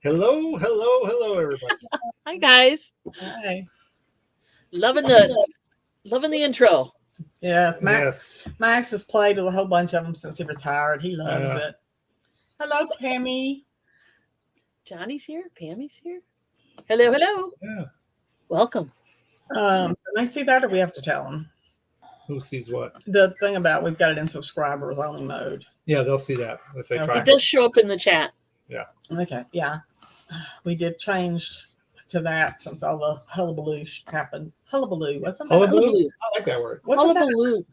Hello, everybody. Hi guys, Hi. loving the intro. Yeah, Yes. Max has played with a whole bunch of them since he retired. He loves Yeah. it. Hello, Pammy. Johnny's here, Pammy's here. Hello. Yeah. Welcome. Can they see that, or we have to tell them Who sees what? the thing about we've got it in subscribers only mode? Yeah, they'll see that if they Okay. try. It does show up in the chat. Okay, yeah, we did change to that since all the hullabaloo happened. Hullabaloo, wasn't that? Hullabaloo? Hullabaloo. I like that word. Wasn't that Hullabaloo.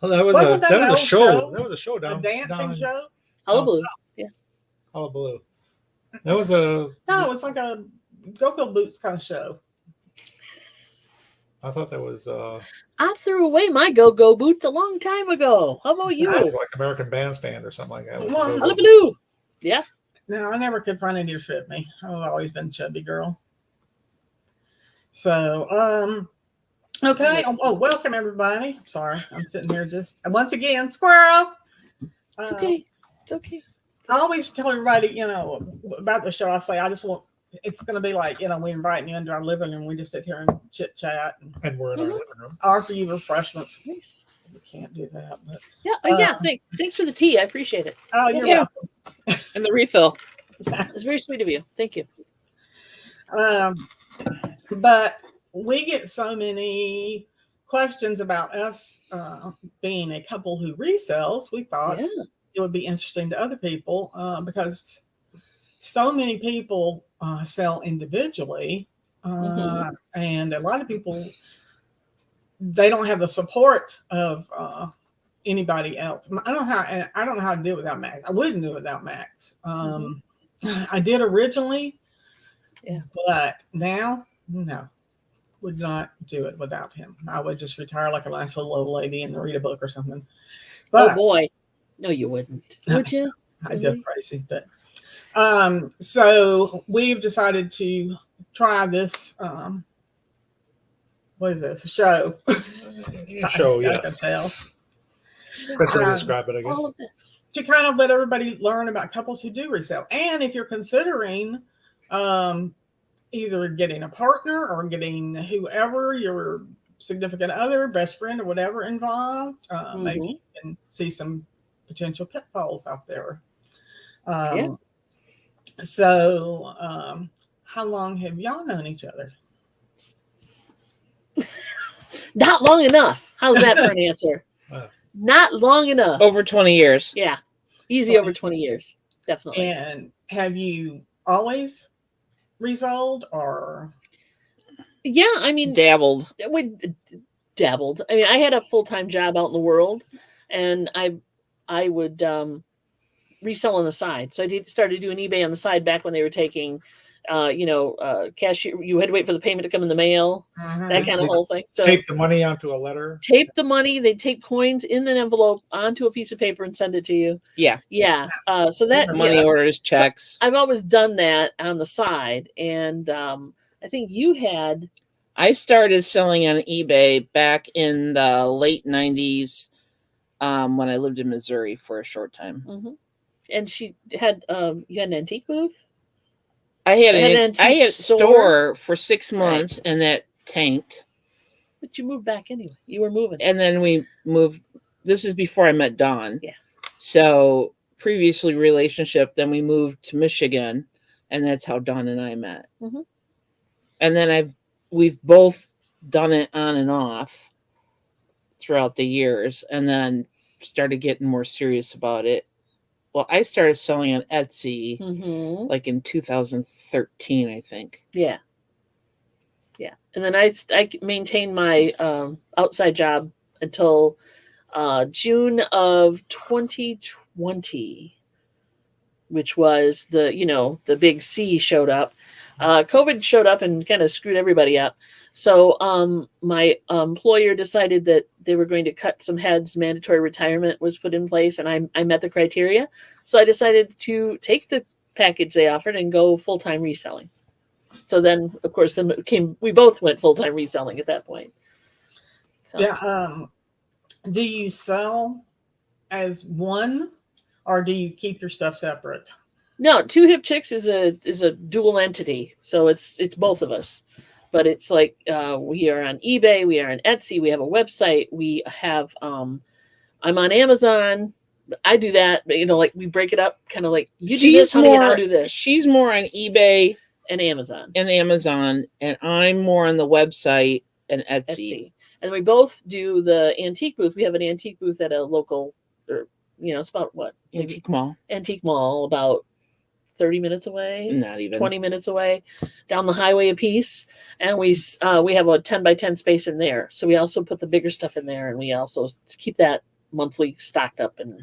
Oh, that was Wasn't that that an was a old show. show? That was a show a down dancing down show? Hullabaloo. Yeah. Hullabaloo. That was a. No, it was like a go-go boots kind of show. I thought that was. I threw away my go-go boots a long time ago. How about That you? was like American Bandstand or something like that. It was a Well, go-go. Hullabaloo. Yeah. No, I never could find any to fit me. I've always been a chubby girl. So, okay. Oh, welcome everybody. Sorry, I'm sitting here just once again, squirrel. It's okay. It's okay. I always tell everybody, about the show. I say I just want. It's going to be like, we invite you into our living room. We just sit here and chit chat and And we're in our living room. offer you refreshments. Nice. We can't do that, but Yeah. Thanks for the tea. I appreciate it. oh, you're Yeah. welcome. And the refill. It's very sweet of you. Thank you. But we get so many questions about us being a couple who resells. We thought Yeah. it would be interesting to other people because so many people sell individually, and a lot of people, they don't have the support of anybody else. I don't know how to do it without Max. I wouldn't do it without Max. I did originally, but now, no, would not do it without him. I would just retire like a nice little old lady and read a book or something. But Oh boy. No, you wouldn't. Would you? I'd go crazy. But so we've decided to try this. What is this? A show. Show, I yes. can tell. Best way to describe it, I All guess. of this. To kind of let everybody learn about couples who do resell. And if you're considering either getting a partner or getting whoever, your significant other, best friend, or whatever involved, maybe you can see some potential pitfalls out there. So, how long have y'all known each other? Not long enough. How's that for an answer? Not long enough. Over 20 years. Yeah. Easy over 20 years. Definitely. And have you always resold or? Yeah, I mean, Dabbled. dabbled. I mean, I had a full-time job out in the world, and I would resell on the side. So I started doing eBay on the side back when they were taking cash. You had to wait for the payment to come in the mail, that kind of whole thing. So Tape the money onto a letter. Tape the money. They tape coins in an envelope onto a piece of paper and send it to you. Yeah. So that Money orders, checks. So I've always done that on the side, and I think you had. I started selling on eBay back in the late 90s when I lived in Missouri for a short time. Mm-hmm. And she had you had an antique booth. I had a store for 6 months, and that tanked. But you moved back anyway. You were moving. And then we moved. This is before I met Dawn. Yeah. So previously relationship, then we moved to Michigan, and that's how Dawn and I met. Mm-hmm. And then we've both done it on and off throughout the years, and then started getting more serious about it. Well, I started selling on Etsy like in 2013, I think. Yeah. And then I maintained my outside job until June of 2020, which was the big C showed up. COVID showed up and kind of screwed everybody up. So my employer decided that they were going to cut some heads. Mandatory retirement was put in place, and I met the criteria. So I decided to take the package they offered and go full-time reselling. So then, of course, we both went full-time reselling at that point. So. Yeah. Do you sell as one, or do you keep your stuff separate? No, Two Hip Chicks is a dual entity, so it's both of us. But it's like we are on eBay, we are on Etsy, we have a website, we have I'm on Amazon. I do that, but like we break it up, kind of like you do this, honey, and I'll do this. She's more on eBay And Amazon. And I'm more on the website and Etsy. And we both do the antique booth. We have an antique booth at a local, or it's about what? Antique mall. Antique mall, about 30 minutes away. Not even 20 minutes away, down the highway a piece. And we have a 10 by 10 space in there. So we also put the bigger stuff in there, and we also keep that monthly stocked up. And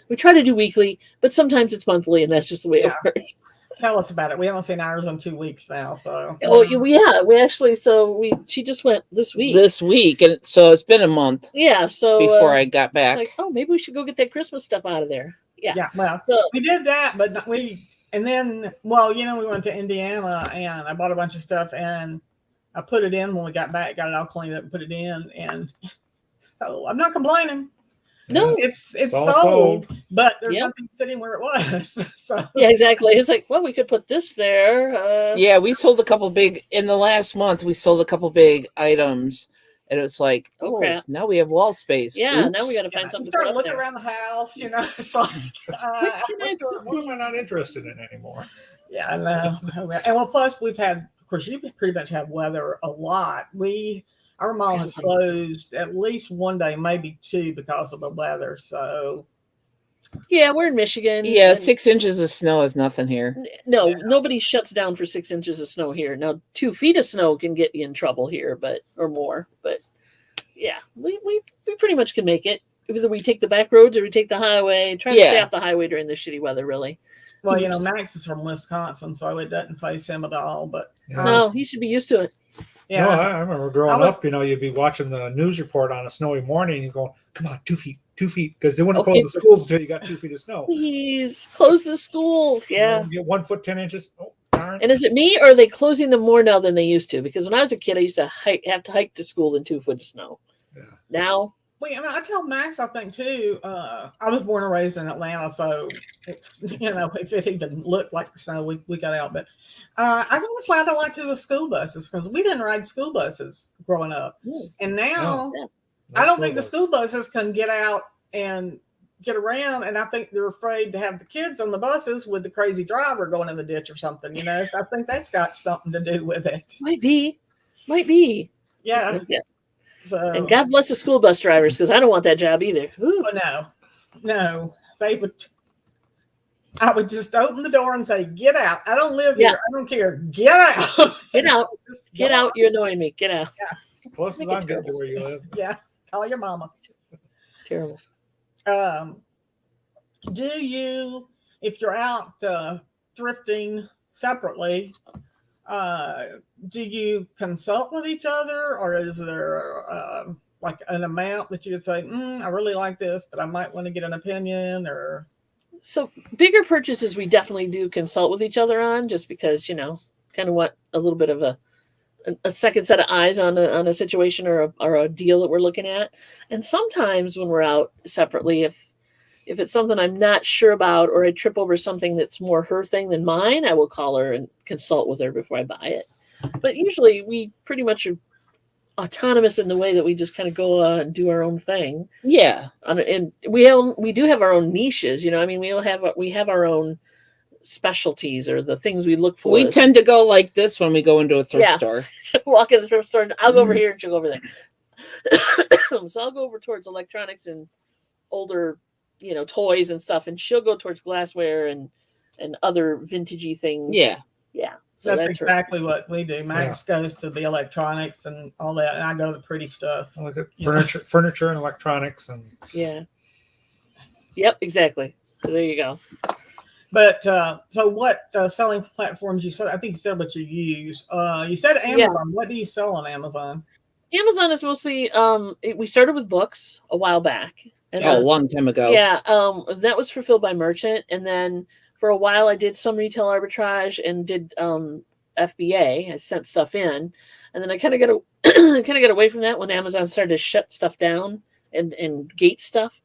we try to do weekly, but sometimes it's monthly, and that's just the way it works. Tell us about it. We haven't seen ours in 2 weeks now, so. Oh, we actually. So she just went this week. And so it's been a month. Yeah. So before I got back, it's like, maybe we should go get that Christmas stuff out of there. Yeah. Yeah. Well, we did that, but we went to Indiana, and I bought a bunch of stuff, and I put it in when we got back, got it all cleaned up, and put it in, and so I'm not complaining. No, it's sold, but there's nothing sitting where it was. So yeah, exactly. It's like, well, we could put this there. Yeah, we sold a couple big in the last month. We sold a couple big items, and it's like, crap. Now we have wall space. Yeah, Oops. Now we got to find something. Start looking around the house, It's like, what am I not interested in anymore? Yeah, I know. And plus we've had, of course, you pretty much have weather a lot. Our mall has closed at least one day, maybe two, because of the weather. So, yeah, we're in Michigan. Yeah, 6 inches of snow is nothing here. No, nobody shuts down for 6 inches of snow here. Now, 2 feet of snow can get you in trouble here, or more. But yeah, we pretty much can make it. Either we take the back roads or we take the highway. Try to stay off the highway during the shitty weather, really. Well, Max is from Wisconsin, so it doesn't face him at all. But no, he should be used to it. Yeah, no, I remember growing up. You'd be watching the news report on a snowy morning. You go, "Come on, 2 feet, because they wouldn't close the schools until you got 2 feet of snow." Please close the schools. Yeah, you get 1 foot 10 inches. Oh, darn. And is it me, or are they closing them more now than they used to? Because when I was a kid, I used to have to hike to school in 2 foot of snow. Yeah. Now. Well, I tell Max, I think too. I was born and raised in Atlanta, so it's if it even looked like snow, we got out. But I think it's why I don't like to the school buses, because we didn't ride school buses growing up, and now I don't think the school buses can get out and get around, and I think they're afraid to have the kids on the buses with the crazy driver going in the ditch or something. I think that's got something to do with it. Might be. Yeah. So, and God bless the school bus drivers, because I don't want that job either. No, they would. I would just open the door and say, "Get out! I don't live here. I don't care. Get out! Get out! Get out! You're annoying me. Get out!" Yeah, it's the closest I'm getting to where you live. Yeah, call your mama. Terrible. Do you, if you're out thrifting separately, do you consult with each other, or is there like an amount that you would say, I really like this, but I might want to get an opinion? Or so bigger purchases, we definitely do consult with each other on, just because kind of want a little bit of a second set of eyes on a situation or a deal that we're looking at. And sometimes when we're out separately, if it's something I'm not sure about, or I trip over something that's more her thing than mine, I will call her and consult with her before I buy it. But usually we pretty much are autonomous in the way that we just kind of go and do our own thing. Yeah. And we do have our own niches, we have our own specialties, or the things we look for. We tend to go like this when we go into a thrift store. Walk in the thrift store, and I'll go over here and she'll go over there. So I'll go over towards electronics and older toys and stuff, and she'll go towards glassware and other vintagey things. Yeah. So that's exactly what we do. Max goes to the electronics and all that, and I go to the pretty stuff. I look at furniture and electronics, and Yep, exactly. So there you go. But so what selling platforms you said? I think you said what you use. You said Amazon. What do you sell on Amazon? Amazon is mostly. We started with books a while back. And a long time ago. Yeah, that was fulfilled by merchant, and then for a while I did some retail arbitrage and did FBA. I sent stuff in, and then I kind of got away from that when Amazon started to shut stuff down and gate stuff.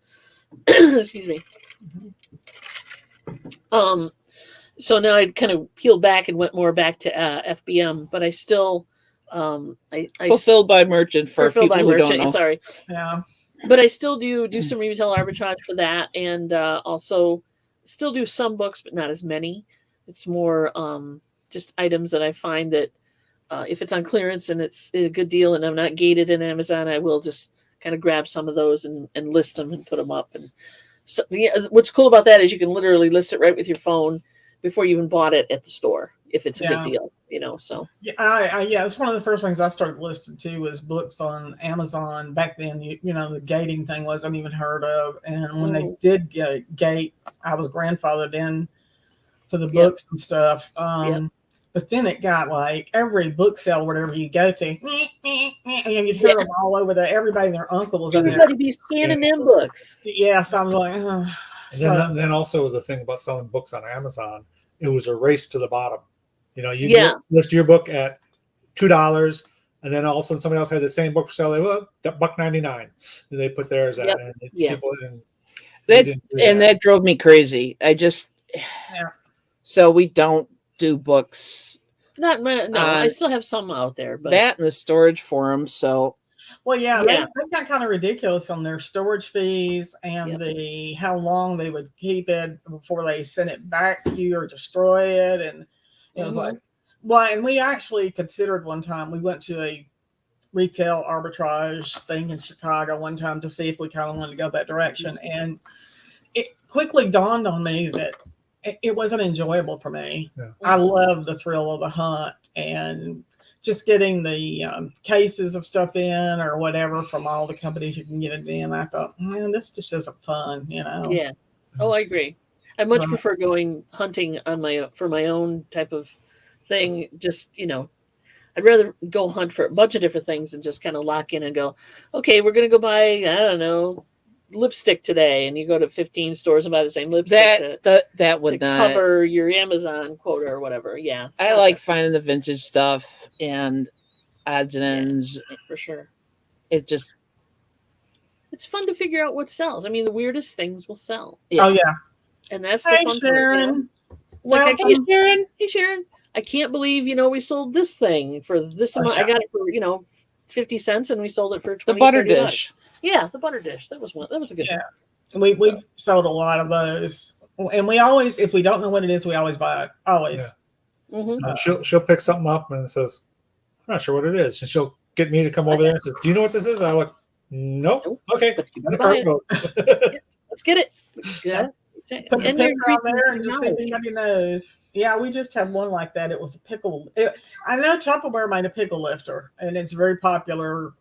Excuse me. So now I kind of peeled back and went more back to FBM, but I still I Fulfilled by merchant for fulfilled people by who don't merchant. know. Sorry, Yeah. but I still do some retail arbitrage for that, and also still do some books, but not as many. It's more just items that I find that if it's on clearance and it's a good deal, and I'm not gated in Amazon, I will just kind of grab some of those and list them and put them up. And so, yeah, what's cool about that is you can literally list it right with your phone before you even bought it at the store if it's a good deal, so. Yeah, yeah, it's one of the first things I started listing too was books on Amazon. Back then, the gating thing wasn't even heard of. And when they did gate, I was grandfathered in for the books and stuff. But then it got like every book sale, whatever you go to, and you'd hear them all over there. Everybody and their uncle was in there. Everybody be scanning them books. Yeah, so I was like, And then also the thing about selling books on Amazon, it was a race to the bottom. You list your book at $2, and then all of a sudden somebody else had the same book for sale. They $1.99, and they put theirs at, and people didn't. That drove me crazy. So we don't do books. I still have some out there, but that and the storage forum. So, well, they got kind of ridiculous on their storage fees and the how long they would keep it before they sent it back to you or destroy it, and it was like, well, and we actually considered one time we went to a retail arbitrage thing in Chicago one time to see if we kind of wanted to go that direction, and it quickly dawned on me that it wasn't enjoyable for me. Yeah. I love the thrill of the hunt and just getting the cases of stuff in or whatever from all the companies you can get it in. I thought, man, this just isn't fun, Yeah. Oh, I agree. I much prefer going hunting for my own type of thing. Just, I'd rather go hunt for a bunch of different things and just kind of lock in and go, okay, we're going to go buy, I don't know, lipstick today, and you go to 15 stores and buy the same lipstick that would to not cover your Amazon quota or whatever. Yeah, I like finding the vintage stuff and odds and ends for sure. It's fun to figure out what sells. I mean, the weirdest things will sell. Oh yeah, and that's the fun Sharon. Part. Hey Sharon. Hey Sharon. I can't believe we sold this thing for this amount. I got it for 50 cents, and we sold it for 20. The butter dish. Yeah, the butter dish. That was a good one. We've sold a lot of those, and we always, if we don't know what it is, we always buy it. Always. Yeah. Mm-hmm. She'll pick something up and says, "I'm not sure what it is," and she'll get me to come over there and say, "Do you know what this is?" I look, "Nope." Okay, let's get it. Yeah. Put the picture out there and just see if anybody knows. Yeah, we just had one like that. It was a pickle. I know Tupperware made a pickle lifter, and it's very popular.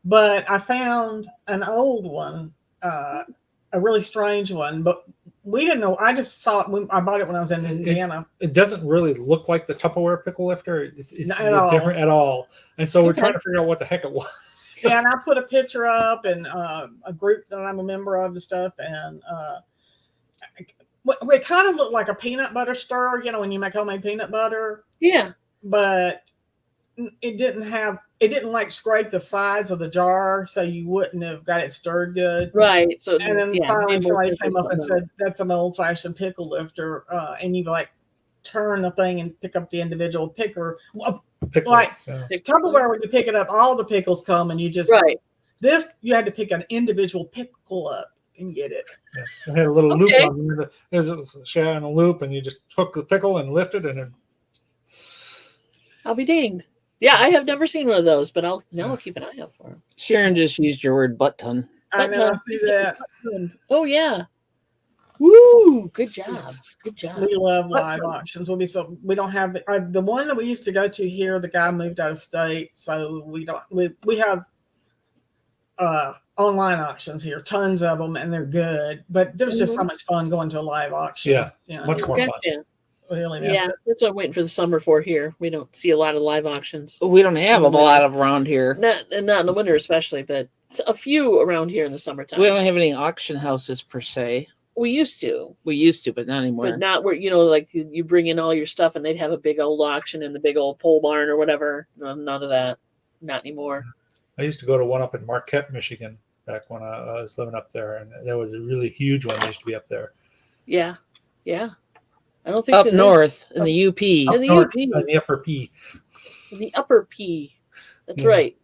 But I found an old one, a really strange one. But we didn't know. I just saw it. I bought it when I was in Indiana. It doesn't really look like the Tupperware pickle lifter. It's different at all. And so we're trying to figure out what the heck it was. Yeah, and I put a picture up and a group that I'm a member of and stuff, and it kind of looked like a peanut butter stir, when you make homemade peanut butter. Yeah. But it didn't like scrape the sides of the jar, so you wouldn't have got it stirred good. Right. So and then finally somebody came up and said, "That's an old-fashioned pickle lifter," and you turn the thing and pick up the individual picker. Pickles, Tupperware, when you pick it up, all the pickles come, and you just this you had to pick an individual pickle up and get it. Yeah. It had a little loop on it. It was a shad and a loop, and you just hook the pickle and lift it, and then I'll be danged. Yeah, I have never seen one of those, but I'll keep an eye out for them. Sharon just used your word butt ton. I know, I see that. Oh yeah. Woo! Good job. Good job. We love live auctions. We don't have the one that we used to go to here. The guy moved out of state, so we don't. We have online auctions here, tons of them, and they're good. But there's just so much fun going to a live auction. Yeah, much more fun. Really that's what I'm waiting for the summer for here. We don't see a lot of live auctions. We don't have a lot of around here. Not in the winter especially, but a few around here in the summertime. We don't have any auction houses per se. We used to, but not anymore. But not where, like you bring in all your stuff and they'd have a big old auction in the big old pole barn or whatever. None of that. Not anymore. I used to go to one up in Marquette, Michigan, back when I was living up there. And there was a really huge one that used to be up there. Yeah. Yeah. I don't think Up they- north in the UP. In the North, UP. the upper P. The upper P. That's Yeah. right.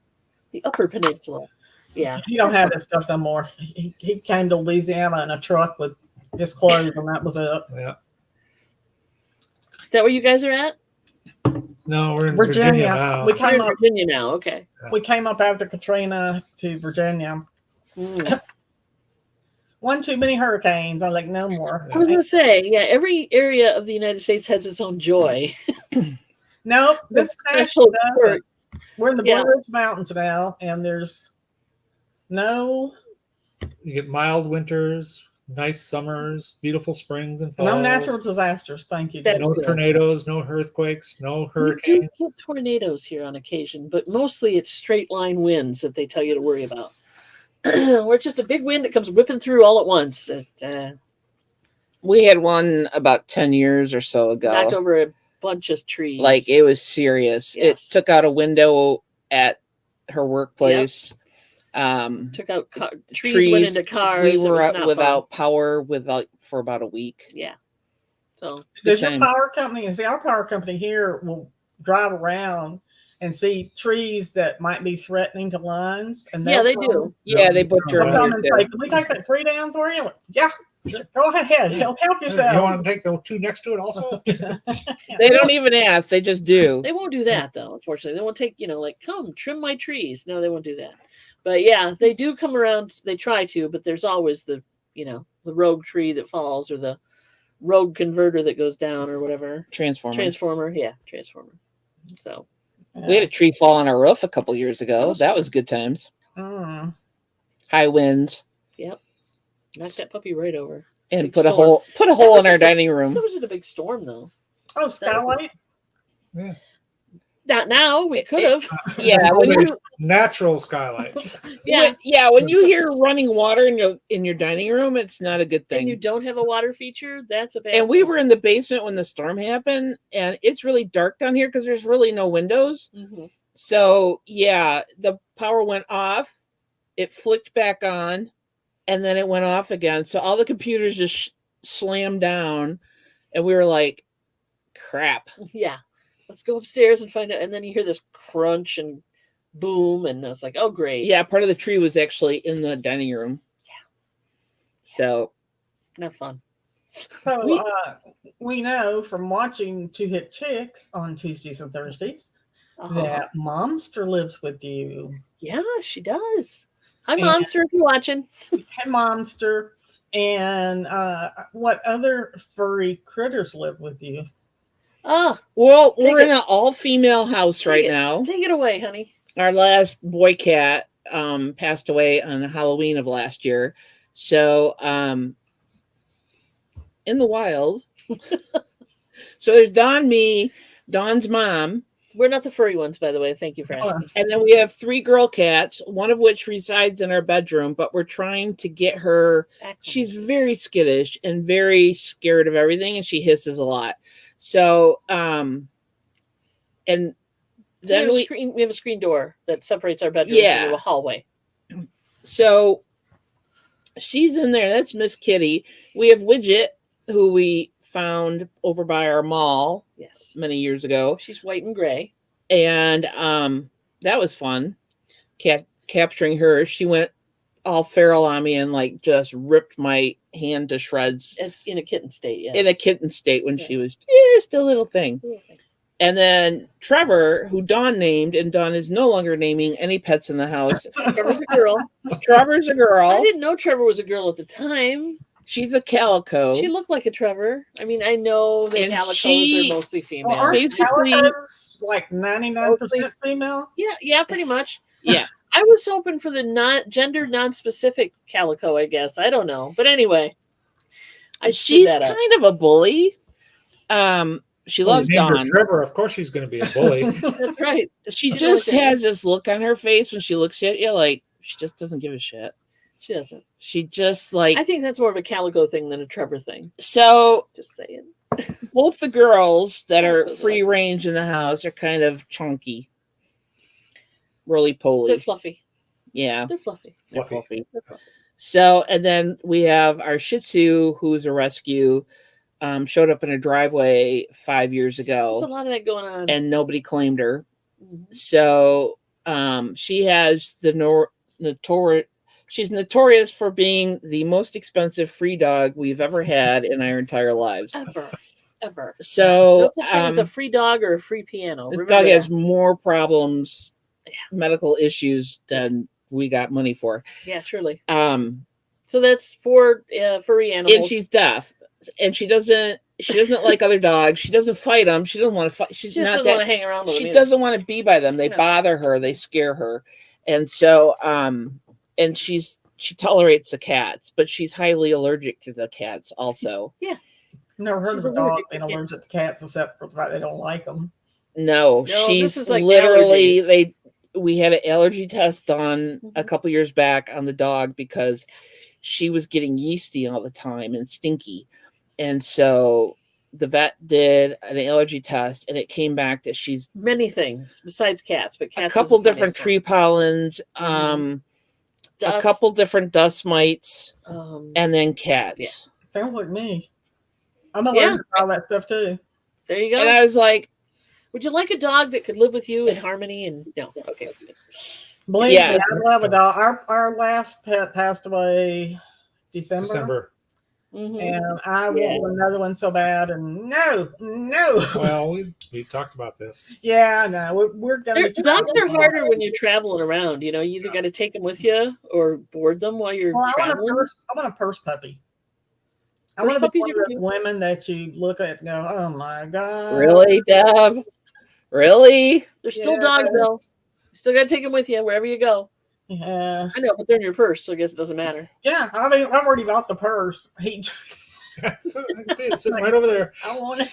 The upper peninsula. Yeah. He don't have that stuff no more. He came to Louisiana in a truck with his clothes, and that was it. Yeah. Is that where you guys are at? No, we're in Virginia now. We You're came in up. Virginia now. Okay. We came up after Katrina to Virginia. Mm. One too many hurricanes. I like no more. I was going to say, yeah, every area of the United States has its own joy. Nope, this Special national doesn't. perks. We're in the Blue Yeah. Ridge Mountains now, and there's no You get mild winters, nice summers, beautiful springs and falls. natural disasters. Thank you. That's Jason. No good. tornadoes, no earthquakes, no We do hurricanes. get tornadoes here on occasion, but mostly it's straight line winds that they tell you to worry about. Where it's just a big wind that comes whipping through all at once. It We had one about 10 years or so ago. knocked over a bunch of trees. Like it was serious. Yes. It took out a window at her workplace. Took out trees, went into cars. We It were was up not without fun. power for about a week. Yeah. So Does your time. power company, and see, our power company here will drive around and see trees that might be threatening to lines. And yeah, they'll they come- do. Yeah, they butcher They'll them come here and too. say, "Can we take that tree down for you?" Yeah, go ahead. Help You yourself. want to take the two next to it also? They don't even ask; they just do. They won't do that though. Unfortunately, they won't take like come trim my trees. No, they won't do that. But yeah, they do come around. They try to, but there's always the the rogue tree that falls or the rogue converter that goes down or whatever. Transformer. Yeah, transformer. So We had a tree fall on our roof a couple years ago. was That fun. was good times. Mm. High winds, knocked that puppy right over. and Big put a storm. hole was in our just a- dining room. That was just a big storm though. Oh, skylight. Not now. We could have. Yeah, Natural skylight. Yeah. when you hear running water in your dining room, it's not a good thing. And you don't have a water feature. That's a bad. And we thing. were in the basement when the storm happened, and it's really dark down here because there's really no windows. Mhm. So yeah, the power went off, it flicked back on, and then it went off again. So all the computers just slammed down, and we were like, crap. Yeah. Let's go upstairs and find out. And then you hear this crunch and boom, and I was like, oh great. Yeah, part of the tree was actually in the dining room. Yeah. So Not fun. So we know from watching Two Hit Chicks on Tuesdays and Thursdays Uh-huh. that Momster lives with you. Yeah, she does. Hi, And- Monster, if you're watching. Hey, Momster. And what other furry critters live with you? Ah, well, Take we're it. in an all-female house Take right it. now. take it away, honey. Our last boy cat passed away on Halloween of last year. So in the wild. So there's Dawn, me, Dawn's mom, We're not the furry ones, by the way. Thank you for asking. and then we have 3 girl cats, one of which resides in our bedroom, but we're trying to get her. She's very skittish and very scared of everything, and she hisses a lot. So and then we have a screen door that separates our bedroom Yeah. from a hallway. So she's in there. That's Miss Kitty. We have Widget, who we found over by our mall Yes. many years ago, She's white and gray. and that was fun. Capturing her, she went all feral on me and like just ripped my hand to shreds As in a kitten state, yes. in a kitten state when Yeah. she was just a little thing. And then Trevor, who Dawn named, and Dawn is no longer naming any pets in the house. Trevor's a girl. Trevor's a I girl. didn't know Trevor was a girl at the time. She's a calico. She looked like a Trevor. I mean, I know that And calicos she- are mostly female. Well, aren't Basically- calicos like 99% female? Yeah, pretty much. Yeah. I was hoping for the gender non-specific calico, I guess. I don't know. But anyway. She's that up. kind of a bully. She Well, loves you named her Dawn. Trevor. Of course, she's going to be a bully. That's right. She She just knows it. has this look on her face when she looks at you, like she just doesn't give a shit. She doesn't. She just like I think that's more of a calico thing than a Trevor thing. so. Just saying. Both the girls that are Those free are- range in the house are kind of chunky, roly They're poly. fluffy. Yeah, They're fluffy. they're Fluffy. fluffy. So, and then we have our Shih Tzu, who's a rescue. showed up in a driveway 5 years There's ago, a lot of that going on. and nobody claimed her. Mhm. So she has the she's notorious for being the most expensive free dog we've ever had in our entire lives. Ever. So No such thing as a free dog or a free piano. this Remember dog has that. more problems, medical issues than we got money for. Yeah, truly. Um, So that's for furry animals. and she's deaf, and she doesn't like other dogs. She doesn't fight them. She doesn't want to fight. She's she just not doesn't want to hang around with them She either. doesn't want to be by them. They No. bother her. They scare her, and so and she tolerates the cats, but she's highly allergic to the cats also. Yeah. I've never heard She's of a dog allergic to being allergic to cats except for the fact they don't like them. No, No, she's this is like literally allergies. we had an allergy test done a Mhm. couple years back on the dog because she was getting yeasty all the time and stinky. And so the vet did an allergy test, and it came back that she's Many things besides cats, but a cats. couple is the different funniest tree pollens, Mhm. a Dust, couple different dust mites, and and then cats. Sounds like me. I'm allergic to all that stuff too. there you go. And I was like, Would you like a dog that could live with you in harmony? And no, okay. Believe Yeah. me, I love a dog. Our last pet passed away December. Mhm. And I Yeah. want another one so bad. And no. Well, we talked about this. Yeah, no, we're gonna. Dogs are harder when you're traveling around. You know, you either got to take them with you or board them while you're Well, I traveling. want a purse puppy. I Purse want to be puppies one of are those cute. women that you look at and go, "Oh my god!" really, Deb? Really? They're still Yeah. dogs, though. You still got to take them with you wherever you go. Yeah, I know, but they're in your purse, so I guess it doesn't matter. yeah. I mean, I've already bought the purse. So I can see it sitting right over there. I want it.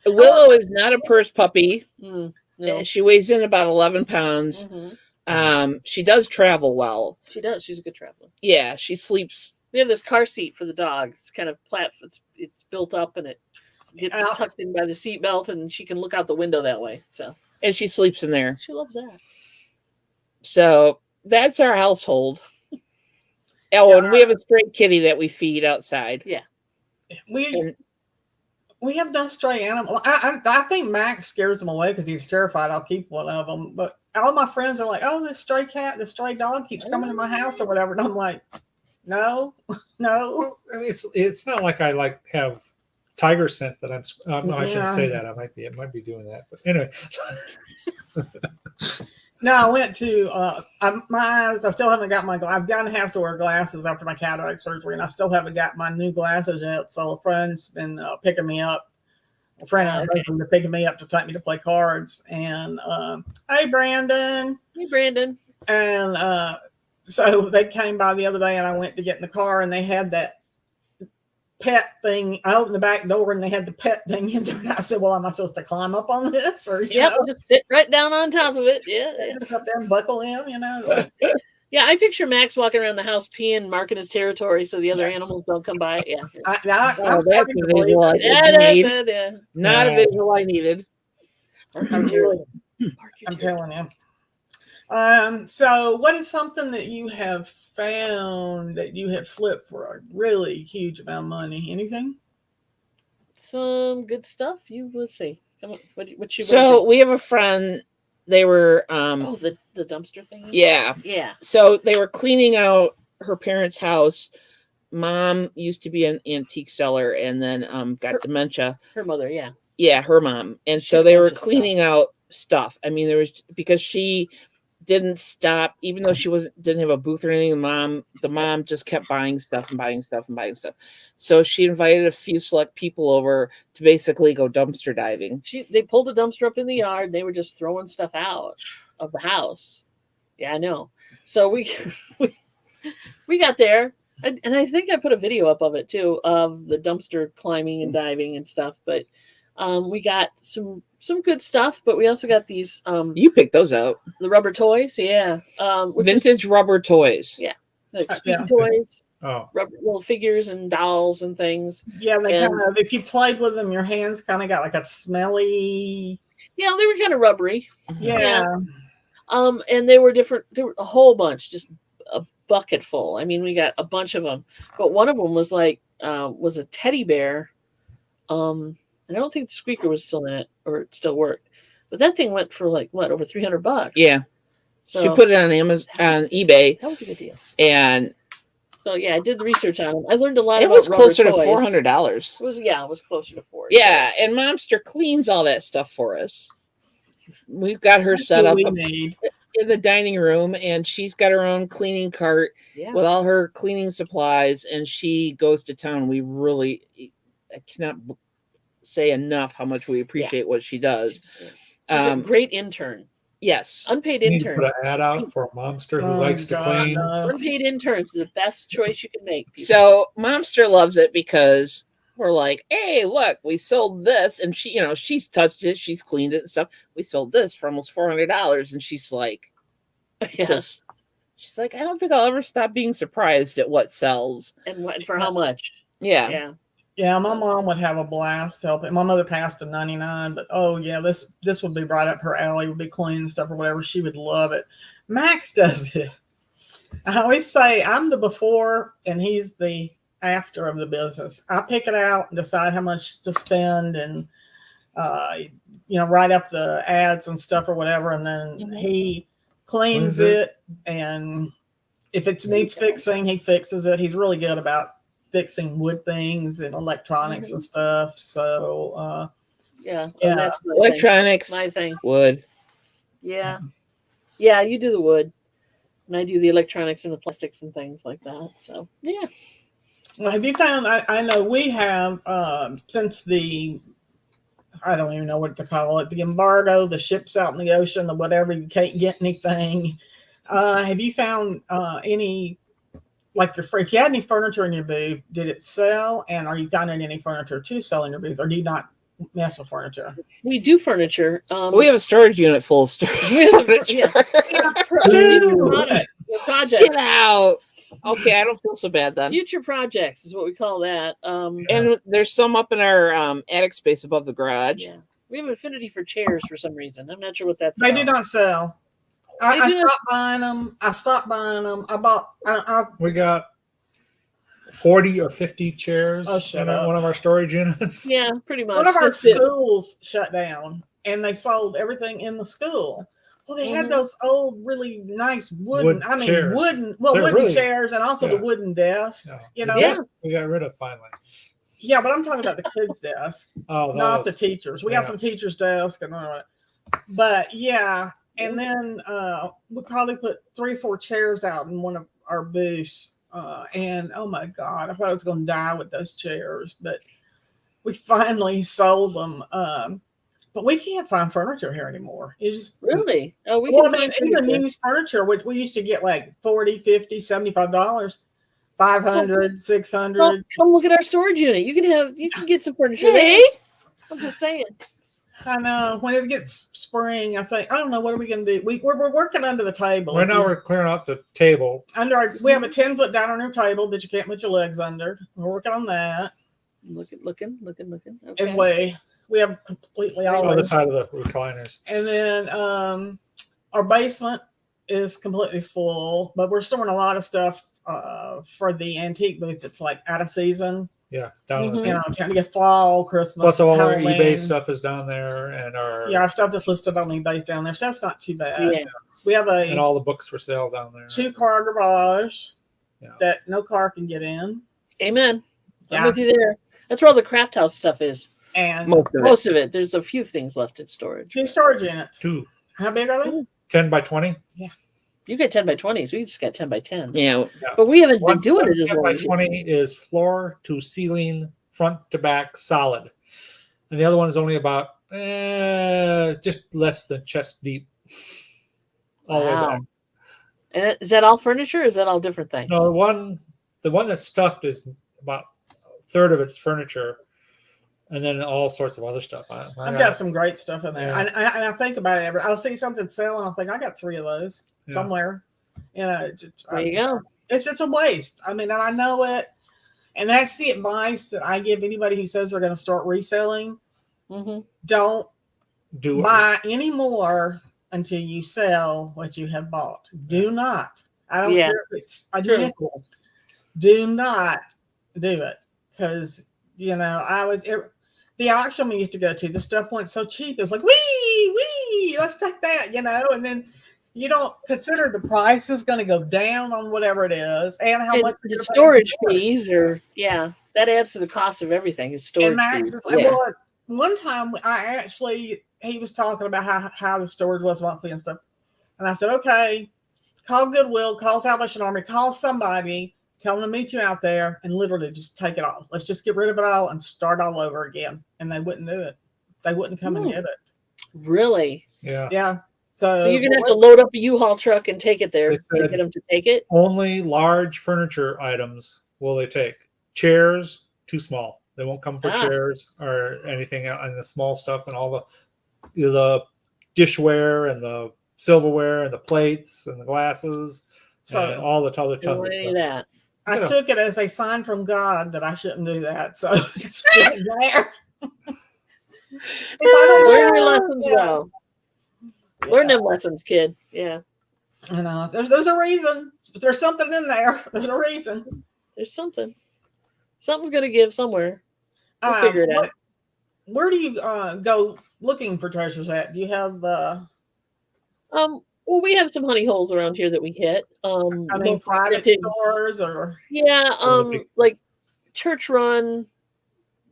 Willow is not a purse puppy. Mm, no. She weighs in about 11 pounds. Mhm. She does travel well. She does. She's a good traveler. Yeah, she sleeps. We have this car seat for the dog. It's kind of it's built up and it gets Ow. tucked in by the seat belt, and she can look out the window that way. So And she sleeps in there. she loves that. So that's our household. Oh, and we have a stray kitty that we feed outside. Yeah. We have no stray animal. I think Max scares them away because he's terrified I'll keep one of them. But all my friends are like, "Oh, this stray cat, this stray dog keeps coming to my house or whatever," and I'm like, "No, no." Well, I mean, it's not like I have tiger scent that no, I shouldn't say that. It might be doing that. But anyway. No, I went to my eyes. I still haven't got I'm gonna have to wear glasses after my cataract surgery, and I still haven't got my new glasses yet. So a friend's been picking me up. A friend and her husband are picking me up to take me to play cards. And hey, Brandon. Hey, Brandon. And so they came by the other day, and I went to get in the car, and they had that pet thing. I opened the back door, and they had the pet thing in there. And I said, "Well, am I supposed to climb up on this, or Yeah, we'll just sit right down on top of it." Yeah. just up there and buckle in, you know?" Yeah, I picture Max walking around the house peeing, marking his territory so the other animals don't come by. Yeah. I'm That's starting to a believe visual I it. Yeah, didn't that's need. it. Yeah. Not a No. visual I needed. I'm really, I'm telling you. So what is something that you have found that you have flipped for a really huge amount of money? Anything? Some good stuff. Let's see. Come on. What you? So we have a friend. They were the dumpster thing. yeah. Yeah. So they were cleaning out her parents' house. Mom used to be an antique seller and then got dementia. Her mother. Yeah. Yeah, her mom. And She so had a they were bunch of cleaning out stuff. I mean, there was because she didn't stop, even though she didn't have a booth or anything. The mom just kept buying stuff and buying stuff and buying stuff. So she invited a few select people over to basically go dumpster diving. They pulled a dumpster up in the yard. And they were just throwing stuff out of the house. Yeah, I know. So we got there, and I think I put a video up of it too, of the dumpster climbing and diving and stuff. But we got some good stuff. But we also got these You picked those out. the rubber toys. Yeah, Vintage rubber toys. Yeah, like speed Yeah. toys. Oh, Rubber little figures and dolls and things. Yeah, they And- kind of, if you played with them, your hands kind of got like a smelly. Yeah, they were kind of rubbery. Yeah. And they were different. There were a whole bunch, just a bucket full. I mean, we got a bunch of them, but one of them was like was a teddy bear And I don't think the squeaker was still in it, or it still worked. But that thing went for like what, over $300? Yeah. So She put it on Amazon, on eBay, that was a good deal. and So yeah, I did the research on them. I learned a lot it about was rubber closer to toys. $400. It was closer to $400. Yeah, and Momster cleans all that stuff for us. We've got her set up in the dining room, and she's got her own cleaning cart with all her cleaning supplies, and she goes to town. We really, I cannot say enough how much we appreciate what she does. She's a great intern. Yes. Unpaid You need to intern. put an ad out for a Momster who likes to clean. Unpaid interns are the best choice you can make. People. So Momster loves it because we're like, hey, look, we sold this, and she, she's touched it, she's cleaned it and stuff. We sold this for almost $400, and she's like, she's like, I don't think I'll ever stop being surprised at what sells and for how much. Yeah. Yeah, my mom would have a blast helping. My mother passed in '99, but this would be right up her alley. Would be cleaning stuff or whatever. She would love it. Max does it. I always say I'm the before and he's the after of the business. I pick it out and decide how much to spend and write up the ads and stuff or whatever, and then he cleans it, and if it needs fixing, he fixes it. He's really good about fixing wood things and electronics and stuff. So that's electronics, my thing. Wood. Yeah, you do the wood, and I do the electronics and the plastics and things like that. So yeah. Well, have you found? I know we have since the, I don't even know what to call it, the embargo, the ships out in the ocean, the whatever, you can't get anything. Have you found any? Like if you had any furniture in your booth, did it sell? And are you finding any furniture to sell in your booth, or do you not mess with furniture? We do furniture. We have a storage unit full of furniture. Project. Get out. Okay, I don't feel so bad then. Future projects is what we call that. And there's some up in our attic space above the garage. Yeah, we have an affinity for chairs for some reason. I'm not sure what that's. They do not sell. I stopped buying them. I bought. We got 40 or 50 chairs in one of our storage units. Yeah, pretty much. One of our schools shut down, and they sold everything in the school. Well, they had those old, really nice wooden chairs, and also the wooden desks. Yeah. We got rid of finally. Yeah, but I'm talking about the kids' desk, not the teachers. We got some teachers' desk and all that. But yeah. And then we probably put 3 or 4 chairs out in one of our booths. And oh my God, I thought I was going to die with those chairs. But we finally sold them. But we can't find furniture here anymore. You just really? Oh, we can find even used furniture, which we used to get like $40, $50, $75, $500, $600. Well, come look at our storage unit. You can get some furniture there. I'm just saying. I know. When it gets spring, I think, I don't know, what are we going to do? We're working under the table. Right now we're clearing off the table. We have a 10-foot dining room table that you can't put your legs under. We're working on that. Looking. Okay. We have completely all the other side of the recliners. And then our basement is completely full, but we're storing a lot of stuff for the antique booths. It's like out of season. Yeah, down there. Trying to get fall, Christmas. Plus, all Halloween. our eBay stuff is down there, and our stuff that's listed on eBay is down there, so that's not too bad. Yeah. We have and all the books for sale down there. 2-car garage that no car can get in. Amen. I'm with you there. That's where all the craft house stuff is. And most of it. There's a few things left in storage. 2 storage units. 2. How big are they? 10 by 20. Yeah. You got 10 by 20s. We just got 10 by 10. Yeah. But we haven't been doing it as long. 10 by 20 is floor to ceiling, front to back, solid. And the other one is only about just less than chest deep. All the way back. And is that all furniture, or is that all different things? No, the one that's stuffed is about a third of its furniture, and then all sorts of other stuff. I've got some great stuff in there. And I think about it. I'll see something selling. I'll think, I got 3 of those somewhere. There you go. It's a waste. I mean, and I know it. And that's the advice that I give anybody who says they're going to start reselling. Don't buy any more until you sell what you have bought. Do not. I don't care if it's a nickel. Do not do it. Because, the auction we used to go to, the stuff went so cheap. It was like, wee, let's take that, and then you don't consider the price is going to go down on whatever it is and how And much the storage fees that adds to the cost of everything. Is storage and Max fees. is like, well, one time he was talking about how the storage was monthly and stuff. And I said, okay, call Goodwill, call Salvation Army, call somebody, tell them to meet you out there and literally just take it off. Let's just get rid of it all and start all over again. And they wouldn't do it. They wouldn't come and get it. Really? Yeah. Yeah. So you're going to have to load up a U-Haul truck and take it there to get them to take it? Only large furniture items will they take. Chairs, too small. They won't come for chairs or anything, and the small stuff and all the dishware and the silverware and the plates and the glasses and all the other tons of stuff. That. I took it as a sign from God that I shouldn't do that. So it's there. Learn your lessons well. Learn them lessons, kid. Yeah. I know. There's a reason. There's something in there. There's a reason. There's something. Something's going to give somewhere. We'll figure it out. Where do you go looking for treasures at? Do you have well, we have some honey holes around here that we hit. Private stores or like church run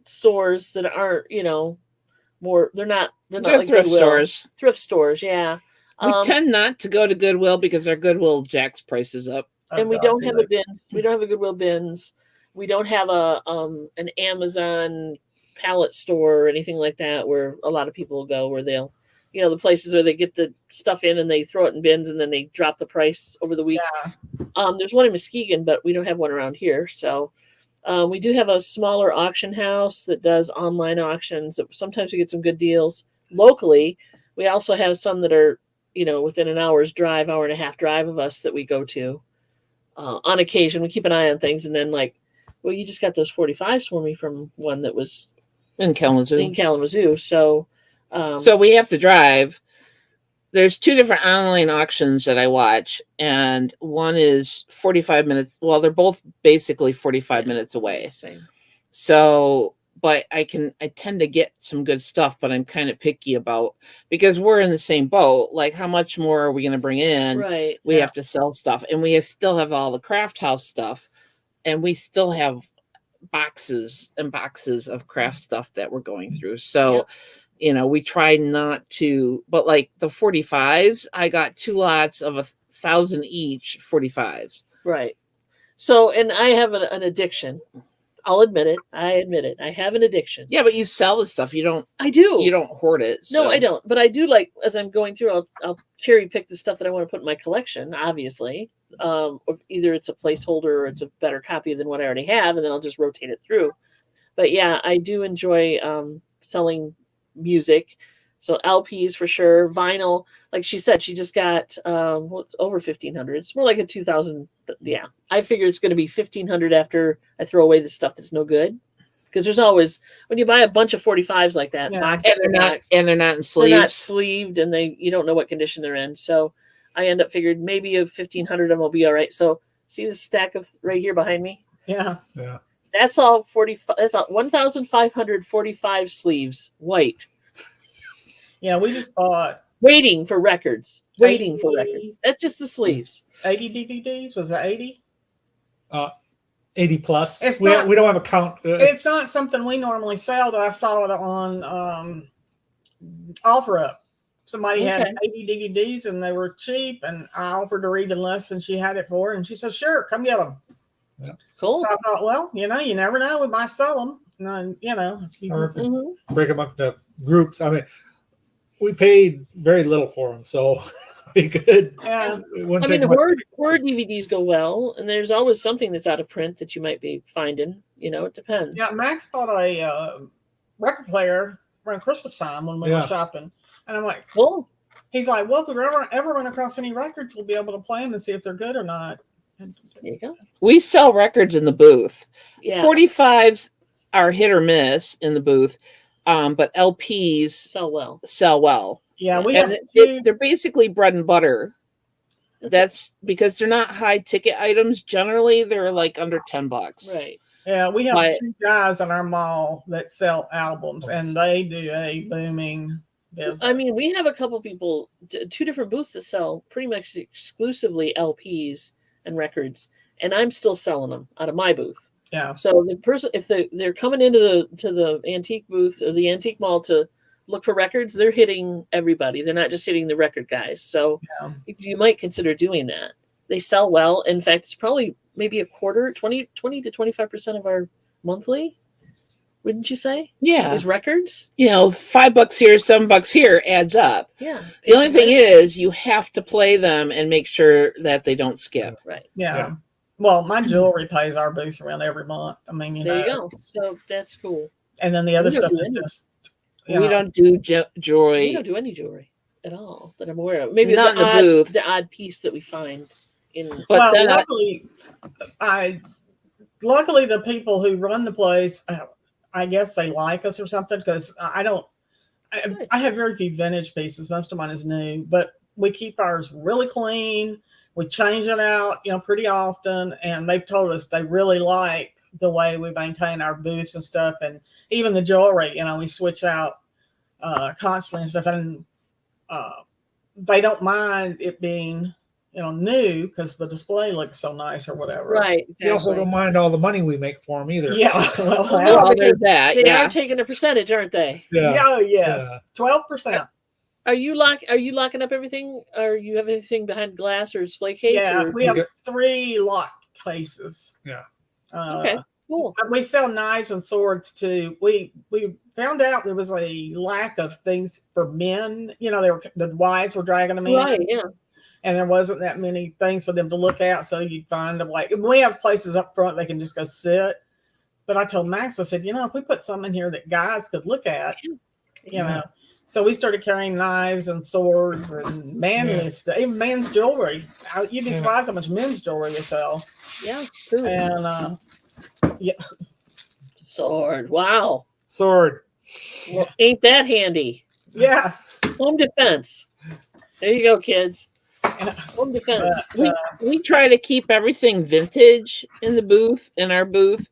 stores that aren't, more they're not like thrift Goodwill. Stores. Thrift stores, yeah. We tend not to go to Goodwill because our Goodwill jacks prices up. And we don't have a bins. We don't have a Goodwill bins. We don't have an Amazon pallet store or anything like that where a lot of people will go, where they'll, the places where they get the stuff in and they throw it in bins and then they drop the price over the week. Yeah. There's one in Muskegon, but we don't have one around here. So we do have a smaller auction house that does online auctions. Sometimes we get some good deals locally. We also have some that are, within an hour and a half drive of us that we go to. On occasion, we keep an eye on things, and then well, you just got those 45s for me from one that was in Kalamazoo. So we have to drive. There's two different online auctions that I watch, and one is 45 minutes. Well, they're both basically 45 minutes away. Same. So, but I tend to get some good stuff, but I'm kind of picky about, because we're in the same boat. Like, how much more are we going to bring in? Right. We have to sell stuff, and we still have all the craft house stuff, and we still have boxes and boxes of craft stuff that we're going through. So, we try not to, but like the 45s, I got 2 lots of 1,000 each 45s. Right. So, and I have an addiction. I'll admit it. I have an addiction. Yeah, but you sell the stuff. I do. You don't hoard it. So. No, I don't. But I do, as I'm going through, I'll cherry pick the stuff that I want to put in my collection, obviously. Either it's a placeholder or it's a better copy than what I already have, and then I'll just rotate it through. But yeah, I do enjoy selling music. So LPs for sure. Vinyl, like she said, she just got over 1,500. It's more like a 2,000. Yeah, I figure it's going to be 1,500 after I throw away the stuff that's no good. Because there's always, when you buy a bunch of 45s like that, and they're not in sleeves. They're not sleeved, and you don't know what condition they're in. So I end up figured maybe 1,500 of them will be all right. So see the stack of right here behind me? Yeah. That's all 45. That's all 1,545 sleeves, white. Yeah, we just bought. Waiting for records. That's just the sleeves. 80 DVDs? Was it 80? 80 plus. We don't have a count. It's not something we normally sell, but I saw it on OfferUp. Somebody had 80 DVDs and they were cheap, and I offered her even less than she had it for, and she said, "Sure, come get them." Yeah. Cool. So I thought, well, you never know. We might sell them. Or break them up into groups. I mean, we paid very little for them, so we could. Yeah. I mean, horror DVDs go well, and there's always something that's out of print that you might be finding. It depends. Yeah, Max bought a record player around Christmas time when we were shopping, and I'm like, cool. He's like, well, if we ever run across any records, we'll be able to play them and see if they're good or not. There you go. We sell records in the booth. Yeah. 45s are hit or miss in the booth, but LPs sell well. Yeah, they're basically bread and butter. That's because they're not high ticket items. Generally, they're like under $10. Right. Yeah, we have But- 2 guys in our mall that sell albums, and they do a booming business. I mean, we have a couple people, 2 different booths that sell pretty much exclusively LPs and records, and I'm still selling them out of my booth. yeah, So the person, if they're coming into the antique booth or the antique mall to look for records, they're hitting everybody. They're not just hitting the record guys. So Yeah. you might consider doing that. They sell well. In fact, it's probably maybe a quarter, 20 to 25% of our monthly. Wouldn't you say? Yeah. Is records? You know, $5 here, $7 here adds up. Yeah. The only thing is you have to play them and make sure that they don't skip. Right. yeah. Well, my jewelry pays our booth around every month. I mean, There you go. So that's cool. And then the other We don't stuff do is any. just. We don't do We jewelry. don't do any jewelry at all that I'm aware of. Maybe Not in the booth. the odd piece that we find in. But Well, then luckily the people who run the place, I guess they like us or something, because I have very few vintage pieces. Most of mine is new, but we keep ours really clean. We change it out, pretty often, and they've told us they really like the way we maintain our booths and stuff, and even the jewelry. We switch out constantly and stuff, and they don't mind it being new because the display looks so nice or whatever. Right. Exactly. They also don't mind all the money we make for them either. Yeah. Well, well, there's that. They Yeah. are taking a percentage, aren't they? Yeah. oh yes, 12%. Are you locking up everything? Or you have anything behind glass or display case? Yeah, or? we have 3 lock cases. Yeah. Okay. Cool. We sell knives and swords too. We found out there was a lack of things for men. The wives were dragging them in, Right. Yeah. and there wasn't that many things for them to look at. So you'd find them we have places up front they can just go sit. But I told Max, I said, if we put some in here that guys could look at, So we started carrying knives and swords and manly stuff, even men's jewelry. You'd be surprised how much men's jewelry we sell. Yeah. True. And Sword. Wow. Sword. Well, ain't that handy? yeah. Home defense. There you go, kids. Home defense. We try to keep everything vintage in our booth.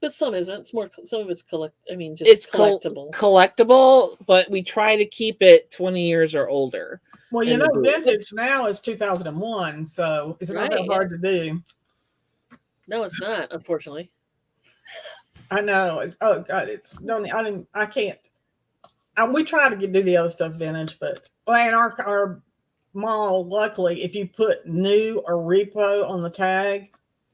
But some isn't. It's more. Some of it's just It's collectible. collectible, but we try to keep it 20 years or older. Well, vintage now is 2001, so it's not that hard to do. No, it's not. Unfortunately. I know. Oh God, I can't. We try to do the other stuff vintage, but in our mall, luckily, if you put new or repo on the tag,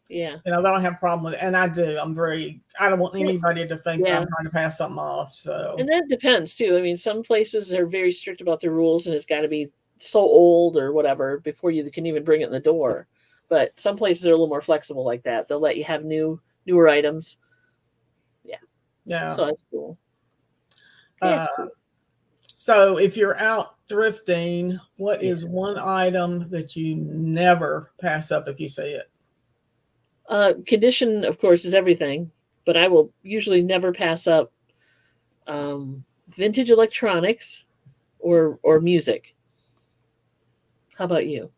yeah, they don't have a problem with it. And I do. I don't want anybody to think I'm trying to pass something off. So, and that depends too. I mean, some places are very strict about their rules, and it's got to be so old or whatever before you can even bring it in the door. But some places are a little more flexible like that. They'll let you have newer items. Yeah. So that's cool. That's cool. So if you're out thrifting, what is one item that you never pass up if you see it? Condition, of course, is everything, but I will usually never pass up vintage electronics or music. How about you?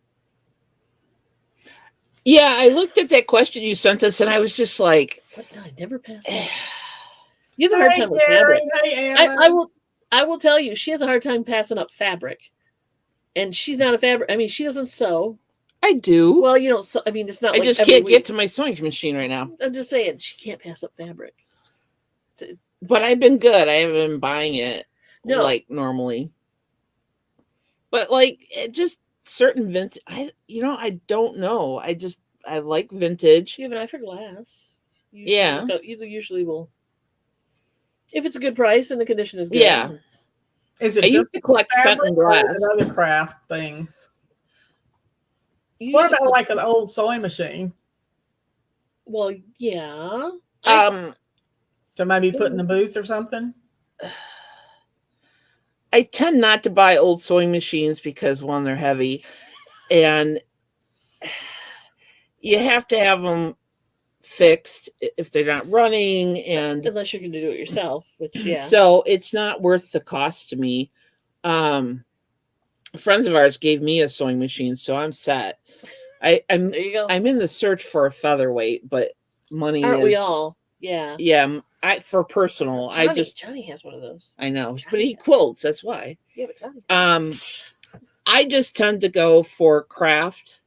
Yeah, I looked at that question you sent us, and I was just like, "What? No, I never pass up." You have a hard time with fabric. Hey, I will tell you, she has a hard time passing up fabric, and she's not a fabric. I mean, she doesn't sew. I do. Well, you don't. I mean, it's not. I like just every can't week. get to my sewing machine right now. I'm just saying, she can't pass up fabric. But I've been good. I haven't been buying it like normally. But just certain vintage. I don't know. I like vintage. You have an eye for glass. Yeah. You usually will. If it's a good price and the condition is good. Yeah. Is it I just used to collect Fenton glass. and other craft things? What about like an old sewing machine? Well, yeah. To maybe put in the booth or something? I tend not to buy old sewing machines because, one, they're heavy, and you have to have them fixed if they're not running, and unless you're going to do it yourself, which so it's not worth the cost to me. Friends of ours gave me a sewing machine, so I'm set. There you go. I'm in the search for a featherweight, but money Aren't is. we all? Yeah. Yeah, for personal, Johnny has one of those. I know, Johnny but he has quilts. That's why. Yeah, but Johnny. I just tend to go for craft,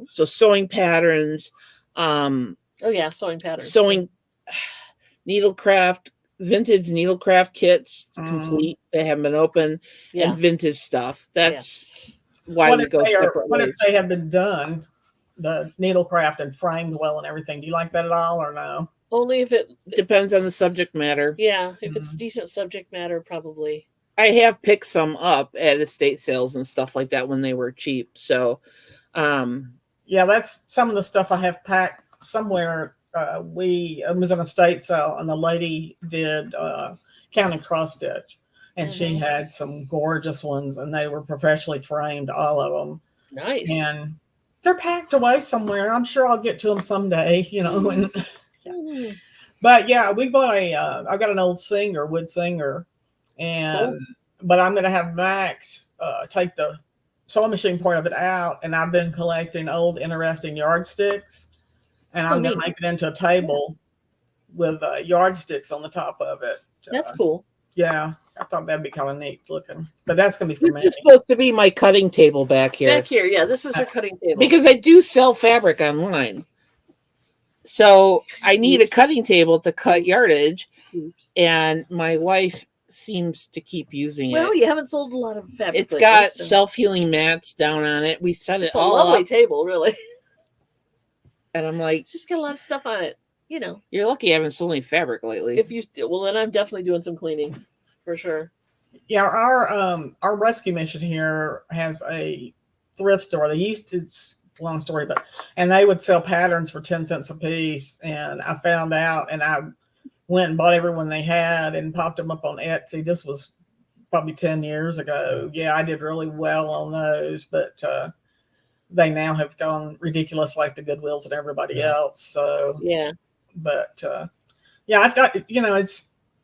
so sewing patterns. Oh yeah, sewing patterns. Sewing, needlecraft, vintage needlecraft kits, complete. They haven't been open, and vintage stuff. That's why we go separate What ways. if they have been done, the needlecraft and framed well and everything? Do you like that at all, or no? Only if it depends on the subject matter. Yeah, if it's decent subject matter, probably. I have picked some up at estate sales and stuff like that when they were cheap. So, yeah, that's some of the stuff I have packed somewhere. It was an estate sale, and the lady did counting cross stitch, and she had some gorgeous ones, and they were professionally framed, all of them. Nice. And they're packed away somewhere. I'm sure I'll get to them someday, you know. And but yeah, we bought I've got an old wood singer, and but I'm going to have Max take the sewing machine part of it out, and I've been collecting old interesting yardsticks, and I'm going to make it into a table with yardsticks on the top of it. That's cool. Yeah, I thought that'd be kind of neat looking, but that's going to be for me. This is supposed to be my cutting table back here. Back here, yeah, this is her cutting table. Because I do sell fabric online. So I need a cutting table to cut yardage, and my wife seems to keep using it. Well, you haven't sold a lot of fabric. It's got self-healing mats down on it. We set it all up. It's a lovely table, really. And I'm like, it's just got a lot of stuff on it. You know, you're lucky I haven't sold any fabric lately. If you well, then I'm definitely doing some cleaning for sure. Yeah, our rescue mission here has a thrift store. They used to, it's a long story, and they would sell patterns for 10 cents a piece. And I found out, and I went and bought every one they had and popped them up on Etsy. This was probably 10 years ago. Yeah, I did really well on those, but they now have gone ridiculous, like the Goodwills and everybody else. So yeah, but yeah, I thought,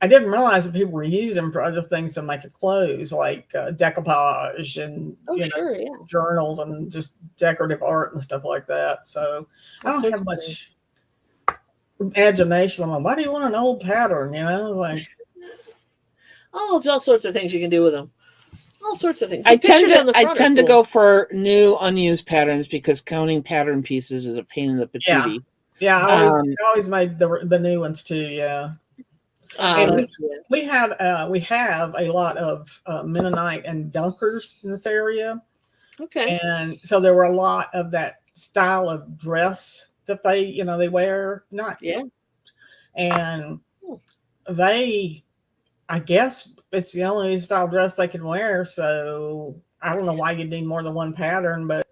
I didn't realize that people were using them for other things than make clothes, like decoupage and journals and just decorative art and stuff like that. So I don't have much imagination. I'm like, why do you want an old pattern? Like, there's all sorts of things you can do with them. All sorts of things. I tend to go for new unused patterns because counting pattern pieces is a pain in the patootie. Yeah, I always made the new ones too. Yeah. We have a lot of Mennonite and Dunkers in this area. Okay. And so there were a lot of that style of dress that they wear. And I guess it's the only style dress they can wear. So I don't know why you need more than one pattern, but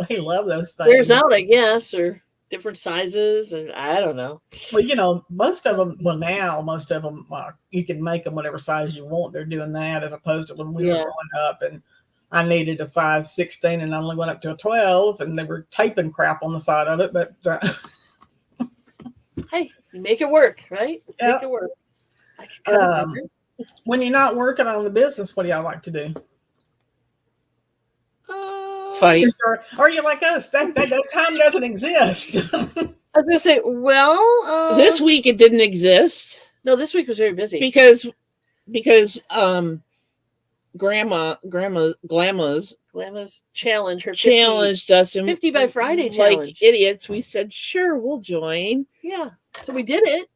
they love those things. Wears out, I guess, or different sizes, and I don't know. Well, most of them you can make them whatever size you want. They're doing that as opposed to when we were growing up, and I needed a size 16 and I only went up to a 12, and they were taping crap on the side of it. But hey, you make it work, right? Make it work. When you're not working on the business, what do y'all like to do? Fight. Or you like us? That time doesn't exist. I was gonna say, well, this week it didn't exist. No, this week was very busy because Glamma's challenge challenged us, and 50 by Friday challenge. Like idiots, we said sure, we'll join. Yeah, so we did it.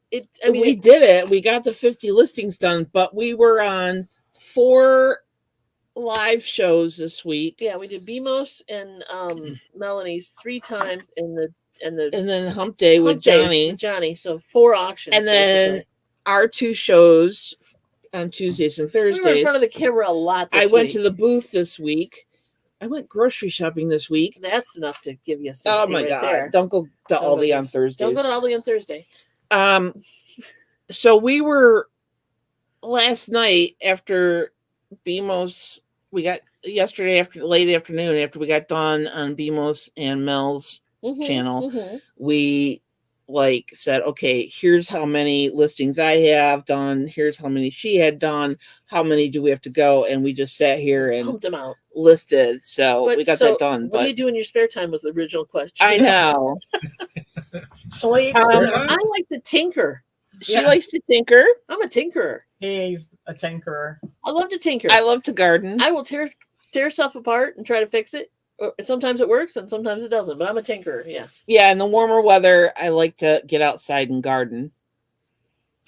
We did it. We got the 50 listings done, but we were on 4 live shows this week. Yeah, we did BMOS and Melanie's 3 times and then Hump Day with Johnny. So 4 auctions. And then our 2 shows on Tuesdays and Thursdays. We were in front of the camera a lot this week. I went to the booth this week. I went grocery shopping this week. That's enough to give you some. Oh my God. There. Don't go to Aldi on Thursdays. Don't go to Aldi on Thursday. So we were last night after BMOS. We got yesterday late afternoon after we got done on BMOS and Mel's channel. We like said, okay, here's how many listings I have done. Here's how many she had done. How many do we have to go? And we just sat here and Pumped them out. listed. So But we got so that done. what do you do in your spare time was the original question. I know. Sleep. I like to tinker. She likes to tinker. I'm a tinkerer. He's a tinkerer. I love to tinker. I love to garden. I will tear stuff apart and try to fix it. Sometimes it works and sometimes it doesn't, but I'm a tinkerer, yes. Yeah, in the warmer weather, I like to get outside and garden.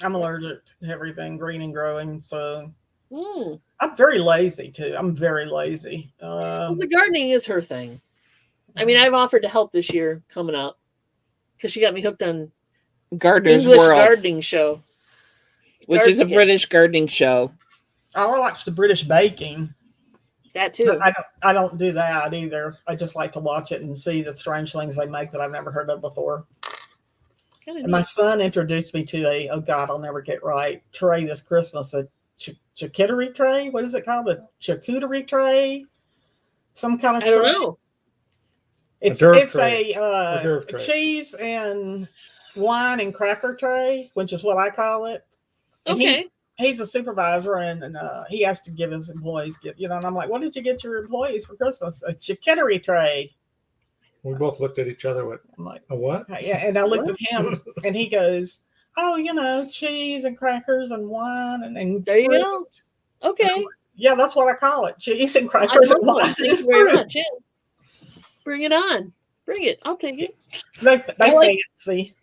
I'm allergic to everything green and growing, so Mm. I'm very lazy too. I'm very lazy. Well, the gardening is her thing. I mean, I've offered to help this year coming up because she got me hooked on Gardener's English World, gardening show, which is a British gardening show. I watch the British baking. That too. I don't do that either. I just like to watch it and see the strange things they make that I've never heard of before. And my son introduced me to oh God, I'll never get right, tray this Christmas, a charcuterie tray. What is it called? A charcuterie tray? Some kind of tray? I don't know. It's tray. a cheese and wine and cracker tray, which is what I call it. And Okay. He's a supervisor, and he has to give his employees and I'm like, what did you get your employees for Christmas? A charcuterie tray. We both looked at each other with, I'm like, a what? yeah, and I looked at him, and he goes, oh, cheese and crackers and wine and there you fruit. go. Okay. Yeah, that's what I call it. Cheese and crackers and wine. Thank you very much. Yeah. Bring it on. Bring it. I'll take it. They fancy.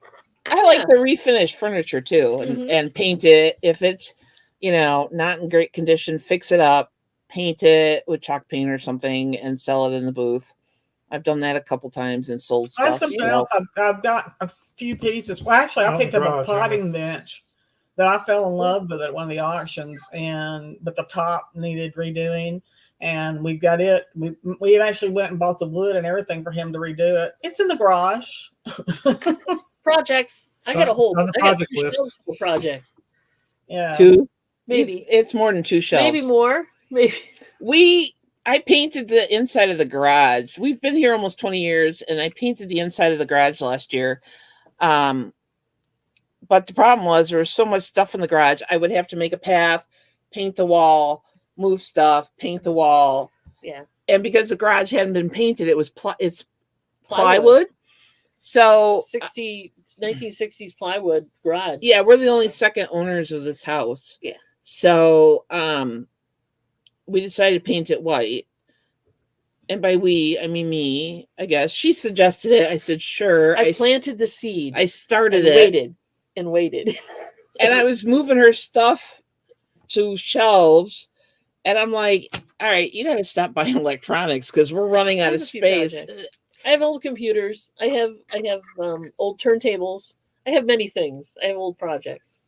I like to refinish furniture too and paint it. If it's, not in great condition, fix it up, paint it with chalk paint or something and sell it in the booth. I've done that a couple times and sold stuff. That's something else. I've got a few pieces. Well, actually, I picked up a potting bench that I fell in love with at one of the auctions, but the top needed redoing. And we got it. We actually went and bought the wood and everything for him to redo it. It's in the garage. Projects. I got a whole project list. Projects. Yeah. 2? Maybe. It's more than 2 shelves. Maybe more. Maybe. I painted the inside of the garage. We've been here almost 20 years, and I painted the inside of the garage last year. But the problem was there was so much stuff in the garage. I would have to make a path, paint the wall, move stuff, paint the wall. Yeah. And because the garage hadn't been painted, it's plywood. So 1960s plywood garage. Yeah, we're the only second owners of this house. Yeah. So we decided to paint it white. And by we, I mean me, I guess. She suggested it. I said, sure. I planted the seed. I started it. Waited. And I was moving her stuff to shelves. And I'm like, all right, you got to stop buying electronics because we're running out of space. I have old computers. I have old turntables. I have many things. I have old projects.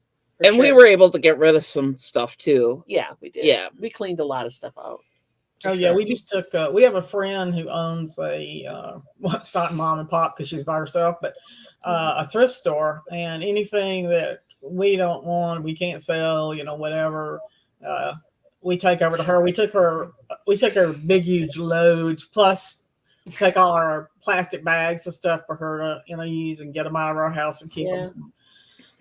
And we were able to get rid of some stuff too. Yeah, we did. Yeah. We cleaned a lot of stuff out. Oh, yeah. We just took, we have a friend who owns it's not mom and pop because she's by herself, but a thrift store. And anything that we don't want, we can't sell, whatever, we take over to her. We took her big, huge loads, plus take all our plastic bags and stuff for her to, use and get them out of our house and keep them.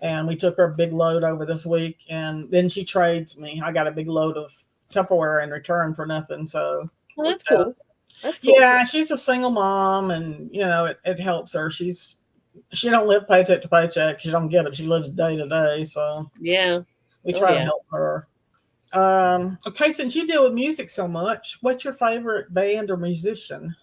And we took her a big load over this week, and then she trades me. I got a big load of Tupperware in return for nothing. So that's cool. That's cool. Yeah, she's a single mom, and it helps her. She don't live paycheck to paycheck. She don't get it. She lives day to day. So yeah, we try to help her. Okay, since you deal with music so much, what's your favorite band or musician?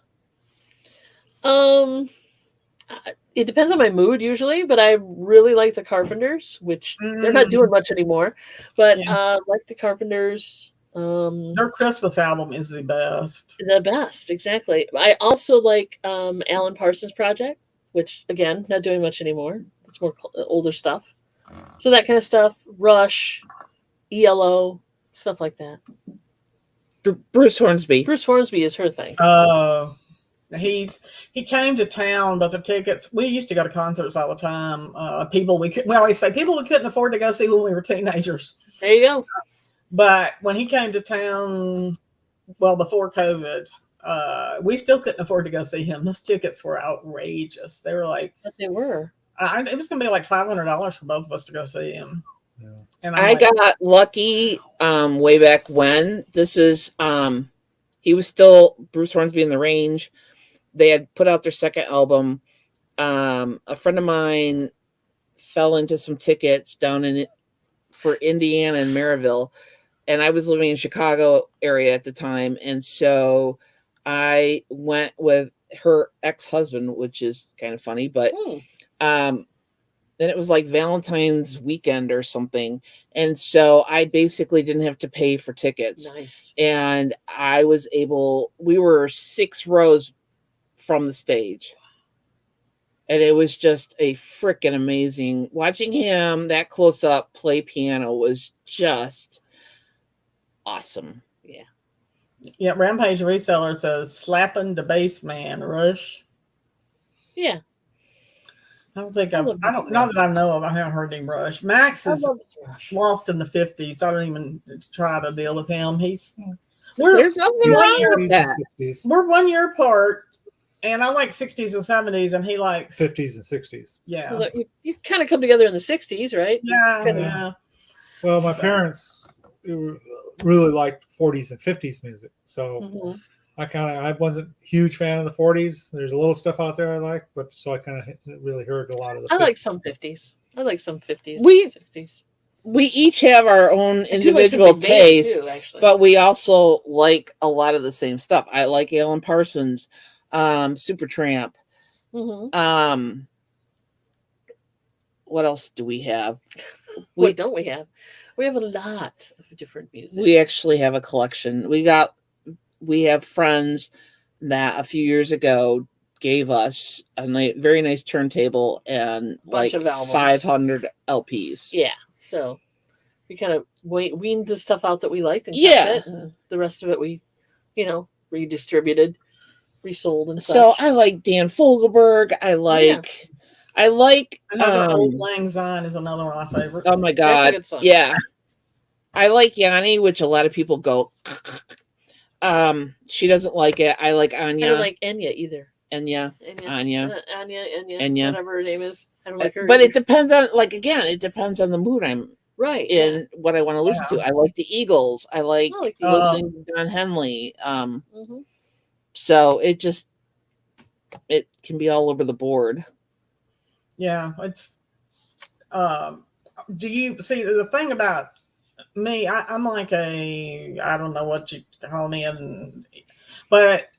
It depends on my mood usually, but I really like the Carpenters, which they're not doing much anymore, but like the Carpenters. Their Christmas album is the best. The best, exactly. I also like Alan Parsons Project, which again, not doing much anymore. It's more older stuff. So that kind of stuff, Rush, ELO, stuff like that. Bruce Hornsby. Bruce Hornsby is her thing. Oh. He came to town, but the tickets, we used to go to concerts all the time. We always say people we couldn't afford to go see when we were teenagers. There you go. But when he came to town, well, before COVID, we still couldn't afford to go see him. Those tickets were outrageous. They were like, but they were. it was going to be like $500 for both of us to go see him. Yeah. And I got lucky way back when. This is he was still Bruce Hornsby in the Range. They had put out their second album. A friend of mine fell into some tickets down for Indiana and Maryville, and I was living in Chicago area at the time, and so I went with her ex-husband, which is kind of funny, but then it was like Valentine's weekend or something. And so I basically didn't have to pay for tickets. Nice. And we were 6 rows from the stage. And it was just a freaking amazing. Watching him that close up play piano was just awesome. Yeah. Yeah, Rampage Reseller says slapping the bass man, Rush. Yeah. I don't think not that I know of. I haven't heard him Rush. Max is lost in the 50s. I don't even try to deal with him. There's nothing wrong with that. 60s. We're 1 year apart, and I like 60s and 70s, and he likes 50s and 60s. Yeah. Well, you kind of come together in the 60s, right? Yeah. Well, my parents really liked 40s and 50s music, so I wasn't a huge fan of the 40s. There's a little stuff out there I like, but so I kind of really heard a lot of the 50s. I like some 50s. I like some 50s. 60s. We each have our own individual taste, but we also like a lot of the same stuff. I like Alan Parsons, Supertramp. What else do we have? What don't we have? We have a lot of different music. We actually have a collection. We have friends that a few years ago gave us a very nice turntable and like 500 LPs. Yeah. So we kind of weaned the stuff out that we liked and kept it, and the rest of it we, redistributed, resold and such. So I like Dan Fogelberg. I like another Old Lang Syne is another one of my favorites. Oh my God. That's a good song. Yeah. I like Yanni, which a lot of people go she doesn't like it. I like Anya. I don't like Enya either. Anya. Whatever her name is. I don't like her. But it depends on, it depends on the mood I'm in, what I want to listen to. I like the Eagles. I like listening to Don Henley. So it can be all over the board. Yeah, it's do you see the thing about me? I'm like I don't know what you call me, but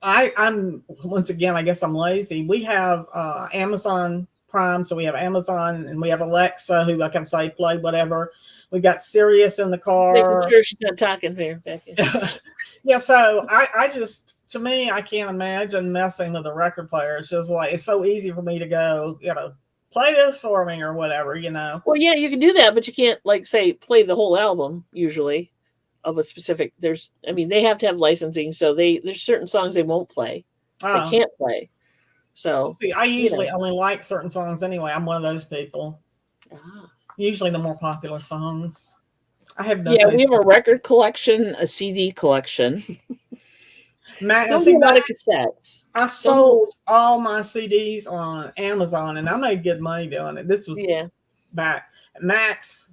I'm once again, I guess I'm lazy. We have Amazon Prime, so we have Amazon and we have Alexa, who I can say play whatever. We got Sirius in the car. Making sure she's not talking here, Becky. Yeah, so I just, to me, I can't imagine messing with a record player. It's just like, it's so easy for me to go, play this for me or whatever, Well, yeah, you can do that, but you can't, say, play the whole album usually of a specific. They have to have licensing, so there's certain songs they won't play. They can't play. So see, I usually only like certain songs anyway. I'm one of those people. Usually the more popular songs. I have no. Yeah, we have a record collection, a CD collection. Don't do a lot of cassettes. I sold all my CDs on Amazon, and I made good money doing it. This was back. Max,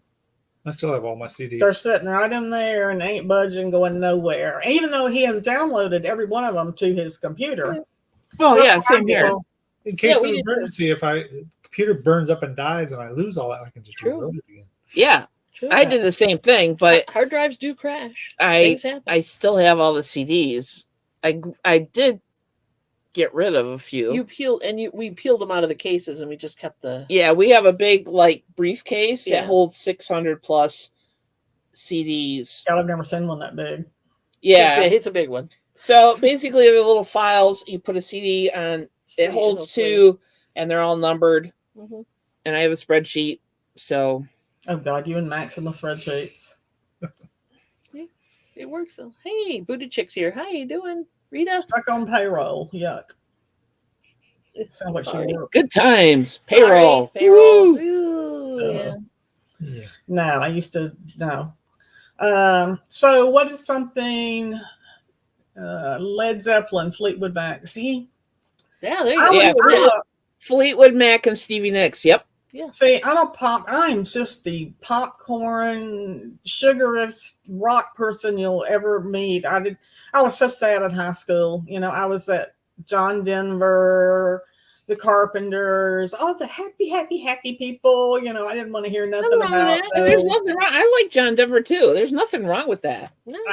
I still have all my CDs. They're sitting right in there and ain't budging, going nowhere. Even though he has downloaded every one of them to his computer. Oh yeah, same here. In case of emergency, if computer burns up and dies and I lose all that, I can just reload it again. Yeah. I did the same thing, but hard drives do crash. I still have all the CDs. I did get rid of a few. We peeled them out of the cases and we just kept the. Yeah, we have a big briefcase that holds 600 plus CDs. God, I've never seen one that big. Yeah, it's a big one. So basically, the little files, you put a CD on. It holds 2, and they're all numbered. And I have a spreadsheet. So. Oh God, you and Max in the spreadsheets. It works. Hey, Booty Chick's here. How you doing, Rita? Stuck on payroll. Yuck. Sounds like she works. Good times. Payroll. Payroll. Ooh, yeah. No, I used to no. So what is something? Led Zeppelin, Fleetwood Mac. See. Yeah, there you go. Fleetwood Mac and Stevie Nicks. Yep. Yeah. See, I'm just the popcorn, sugarest rock person you'll ever meet. I was so sad in high school. You know, I was at John Denver, the Carpenters, all the happy people. You know, I didn't want to hear nothing Nothing wrong with about that. And there's nothing wrong. I like John Denver too. There's nothing wrong with that. No.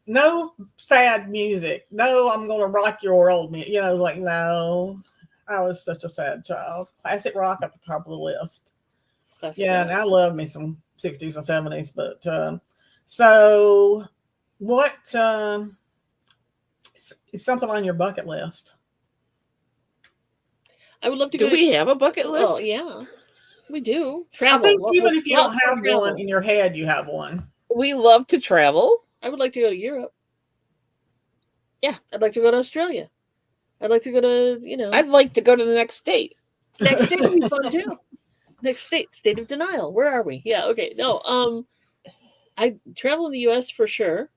no sad music. No, I'm going to rock your world. You know, like, no. I was such a sad child. Classic rock at the top of the list. Classic Yeah, rock. and I love me some 60s and 70s. But so what is something on your bucket list? I would love to Do go. we have a bucket list? Oh, yeah. We do. I Travel. think even if you don't Lots of have travel. one in your head, you have one. We love to travel. I would like to go to Europe. Yeah. I'd like to go to Australia. I'd like to go to, you know. I'd like to go to the next state. Next state would be fun too. Next state of denial. Where are we? Yeah, okay. No, I travel in the US for sure,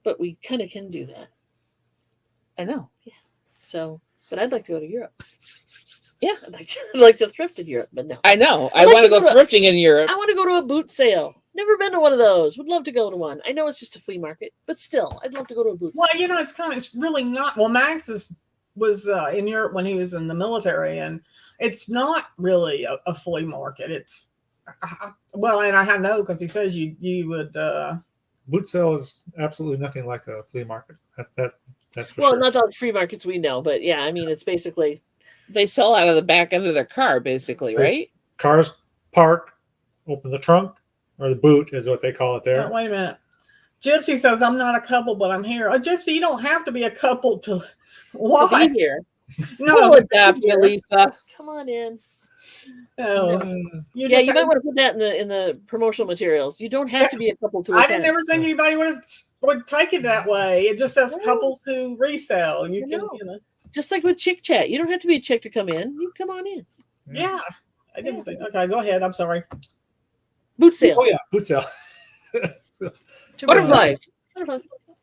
but we kind of can do that. I know. So, but I'd like to go to Europe. Yeah. I'd like to thrift in Europe, but no. I know. I'd I like want to to go go to- thrifting in Europe. I want to go to a boot sale. Never been to one of those. Would love to go to one. I know it's just a flea market, but still, I'd love to go to a boot Well, sale. you know, it's really not. Well, Max was in Europe when he was in the military, and it's not really a flea market. It's well, and I know because he says you would. Boot sale is absolutely nothing like a flea market. That's for Well, sure. not all the free markets we know, but yeah, I mean, it's basically They sell out of the back end of their car, basically, right? Cars park, open the trunk, or the boot is what they call it there. Oh, wait a minute. Gypsy says, "I'm not a couple, but I'm here." Gypsy, you don't have to be a couple to to watch. be here. We'll adopt you, Lisa. Come on in. No, You might want to put that in the promotional materials. You don't have to be a couple to I attend. didn't ever think anybody would take it that way. It just says No. couples who resell. You I can, know. you know, Just like with Chick Chat, you don't have to be a chick to come in. You can come on in. yeah. I didn't think. Okay, go ahead. I'm sorry. Boot sale. Oh yeah, boot sale. Butterflies. Butterflies.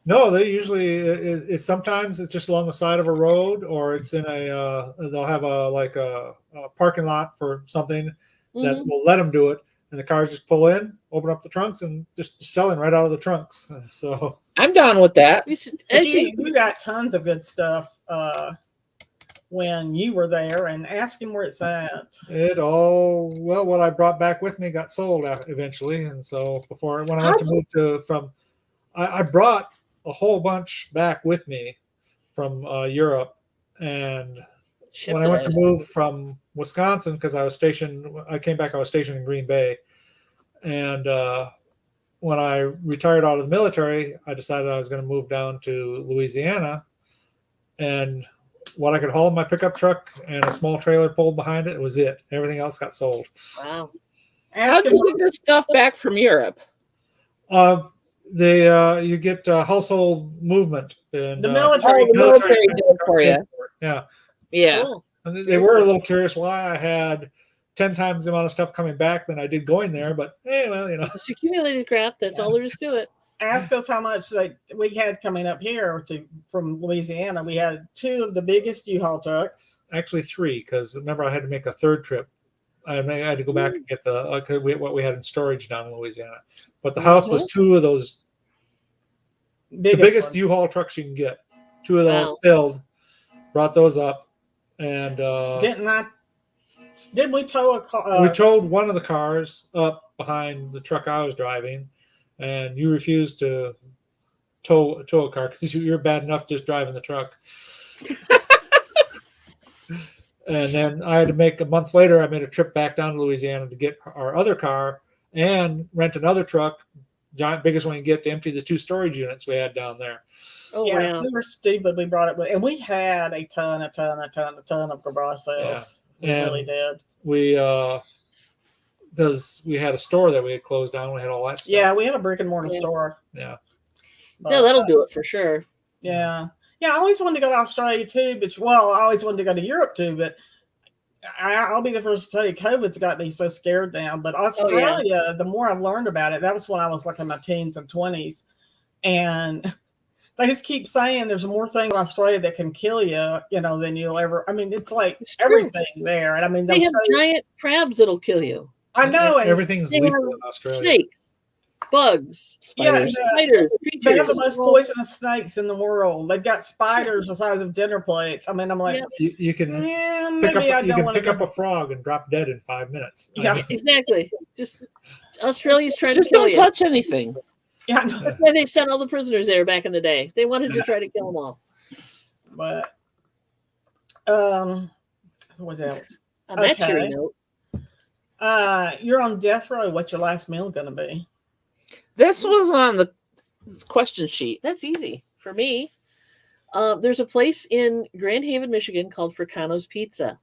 No, they usually it's sometimes it's just along the side of a road, or it's in a they'll have a parking lot for something that Mhm. will let them do it, and the cars just pull in, open up the trunks, and just selling right out of the trunks. So I'm down with that. We should, But actually, you got tons of good stuff when you were there, and ask him where it's at. what I brought back with me got sold eventually, and so when I went to move I brought a whole bunch back with me from Europe, and when I went to move from Wisconsin, because I was stationed in Green Bay, and when I retired out of the military, I decided I was going to move down to Louisiana, and what I could haul in my pickup truck and a small trailer pulled behind it was it. Everything else got sold. Wow. How Ask do him. you get this stuff back from Europe? You get household movement, and The military. Oh, the military did it for you. Yeah. Yeah. Cool. And they were a little curious why I had 10 times the amount of stuff coming back than I did going there, but hey, well, you know. It's accumulated crap. That's all there is to it. Ask us how much we had coming up here from Louisiana. We had 2 of the biggest U-Haul trucks. Actually 3, because remember I had to make a third trip. I had to go back and get what we had in storage down in Louisiana. But the house was 2 of those, the biggest ones. U-Haul trucks you can get. 2 of those Wow. filled, brought those up, and Didn't we tow a car? we towed one of the cars up behind the truck I was driving, and you refused to tow a car because you're bad enough just driving the truck. And then I had to make a month later, I made a trip back down to Louisiana to get our other car and rent another truck, biggest one you can get, to empty the 2 storage units we had down there. Oh, yeah, wow. we were stupid. We brought it with, and we had a ton of garage sales. We And really did. because we had a store that we had closed down, we had all that stuff. Yeah, we had a brick and mortar Yeah. store. Yeah. But, No, that'll do it for sure. Yeah. Yeah, I always wanted to go to Australia too, I always wanted to go to Europe too, but I'll be the first to tell you, COVID's got me so scared now. But Australia, the more I've learned about it, that was when I was like in my teens and 20s. And They just keep saying there's more things in Australia that can kill you, than you'll ever. I mean, it's like It's true. everything there. And I mean, They have giant crabs that'll kill you. I know. And everything's they lethal have in Australia. snakes, bugs, Spiders. spiders, they have the creatures. most poisonous snakes in the world. They've got spiders the size of dinner plates. I mean, I'm like, Yep. You can maybe I don't want to pick up a frog and drop dead in 5 minutes. I Yeah. mean, Exactly. Just Australia's trying Just to kill don't you. touch anything. Yeah, I know. That's why they sent all the prisoners there back in the day. They wanted to try to kill them all. But what else? On that Okay. cheery note, You're on death row. What's your last meal gonna be? This was on the question sheet. that's easy for me. There's a place in Grand Haven, Michigan called Fricano's Pizza.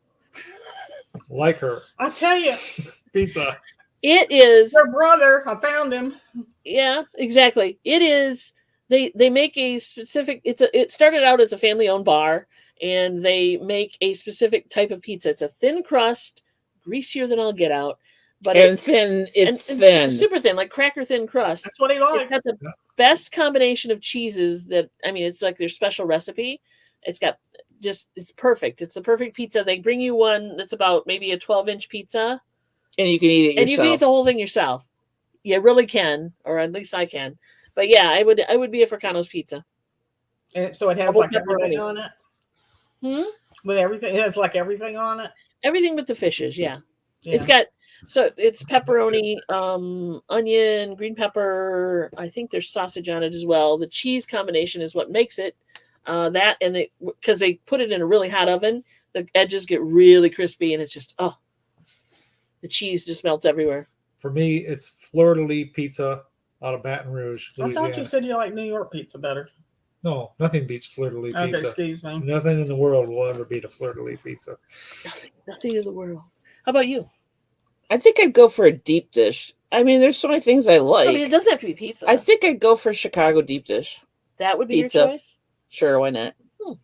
like her I tell you, pizza. It is, your brother. I found him. yeah, exactly. It is. They make a specific. It started out as a family-owned bar, and they make a specific type of pizza. It's a thin crust, greasier than I'll get out, but And thin, it's thin. super thin, like cracker thin crust. That's what he It's likes. got the best combination of cheeses that, I mean, it's like their special recipe. It's got it's perfect. It's the perfect pizza. They bring you one that's about maybe a 12-inch pizza, And you can eat it and you can eat yourself. the whole thing yourself. You really can, or at least I can. But yeah, I would be a Fricano's Pizza. And so it has Double like everything pepperoni. on it. Hmm? With everything, it has like everything on it. Everything but the fishes, yeah. Yeah. It's pepperoni, onion, green pepper. I think there's sausage on it as well. The cheese combination is what makes it. That and because they put it in a really hot oven, the edges get really crispy, and it's just the cheese just melts everywhere. For me, it's fleur de lis pizza out of Baton Rouge, I Louisiana. thought you said you like New York pizza better. No, nothing beats fleur de lis Okay, pizza. excuse me. Nothing in the world will ever beat a fleur de lis pizza. Nothing in the world. How about you? I think I'd go for a deep dish. I mean, there's so many things I like. I mean, it doesn't have to be pizza. I think I'd go for Chicago deep dish. that would be pizza. your choice. Sure, why not?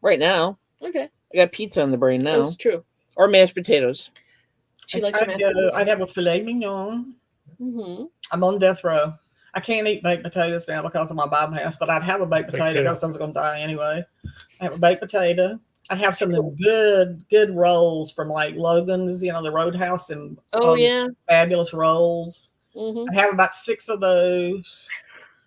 Right now, Okay, I got pizza on the brain now. that's true. Or mashed potatoes. She likes your I'd have a filet mignon. Mm-hmm. I'm on death row. I can't eat baked potatoes now because of my bypass, but I'd have a baked potato because I was going to die anyway. I have a baked potato. I'd have some of the good rolls from like Logan's, the Roadhouse, and Oh yeah. fabulous rolls. Mm-hmm. I'd have about 6 of those.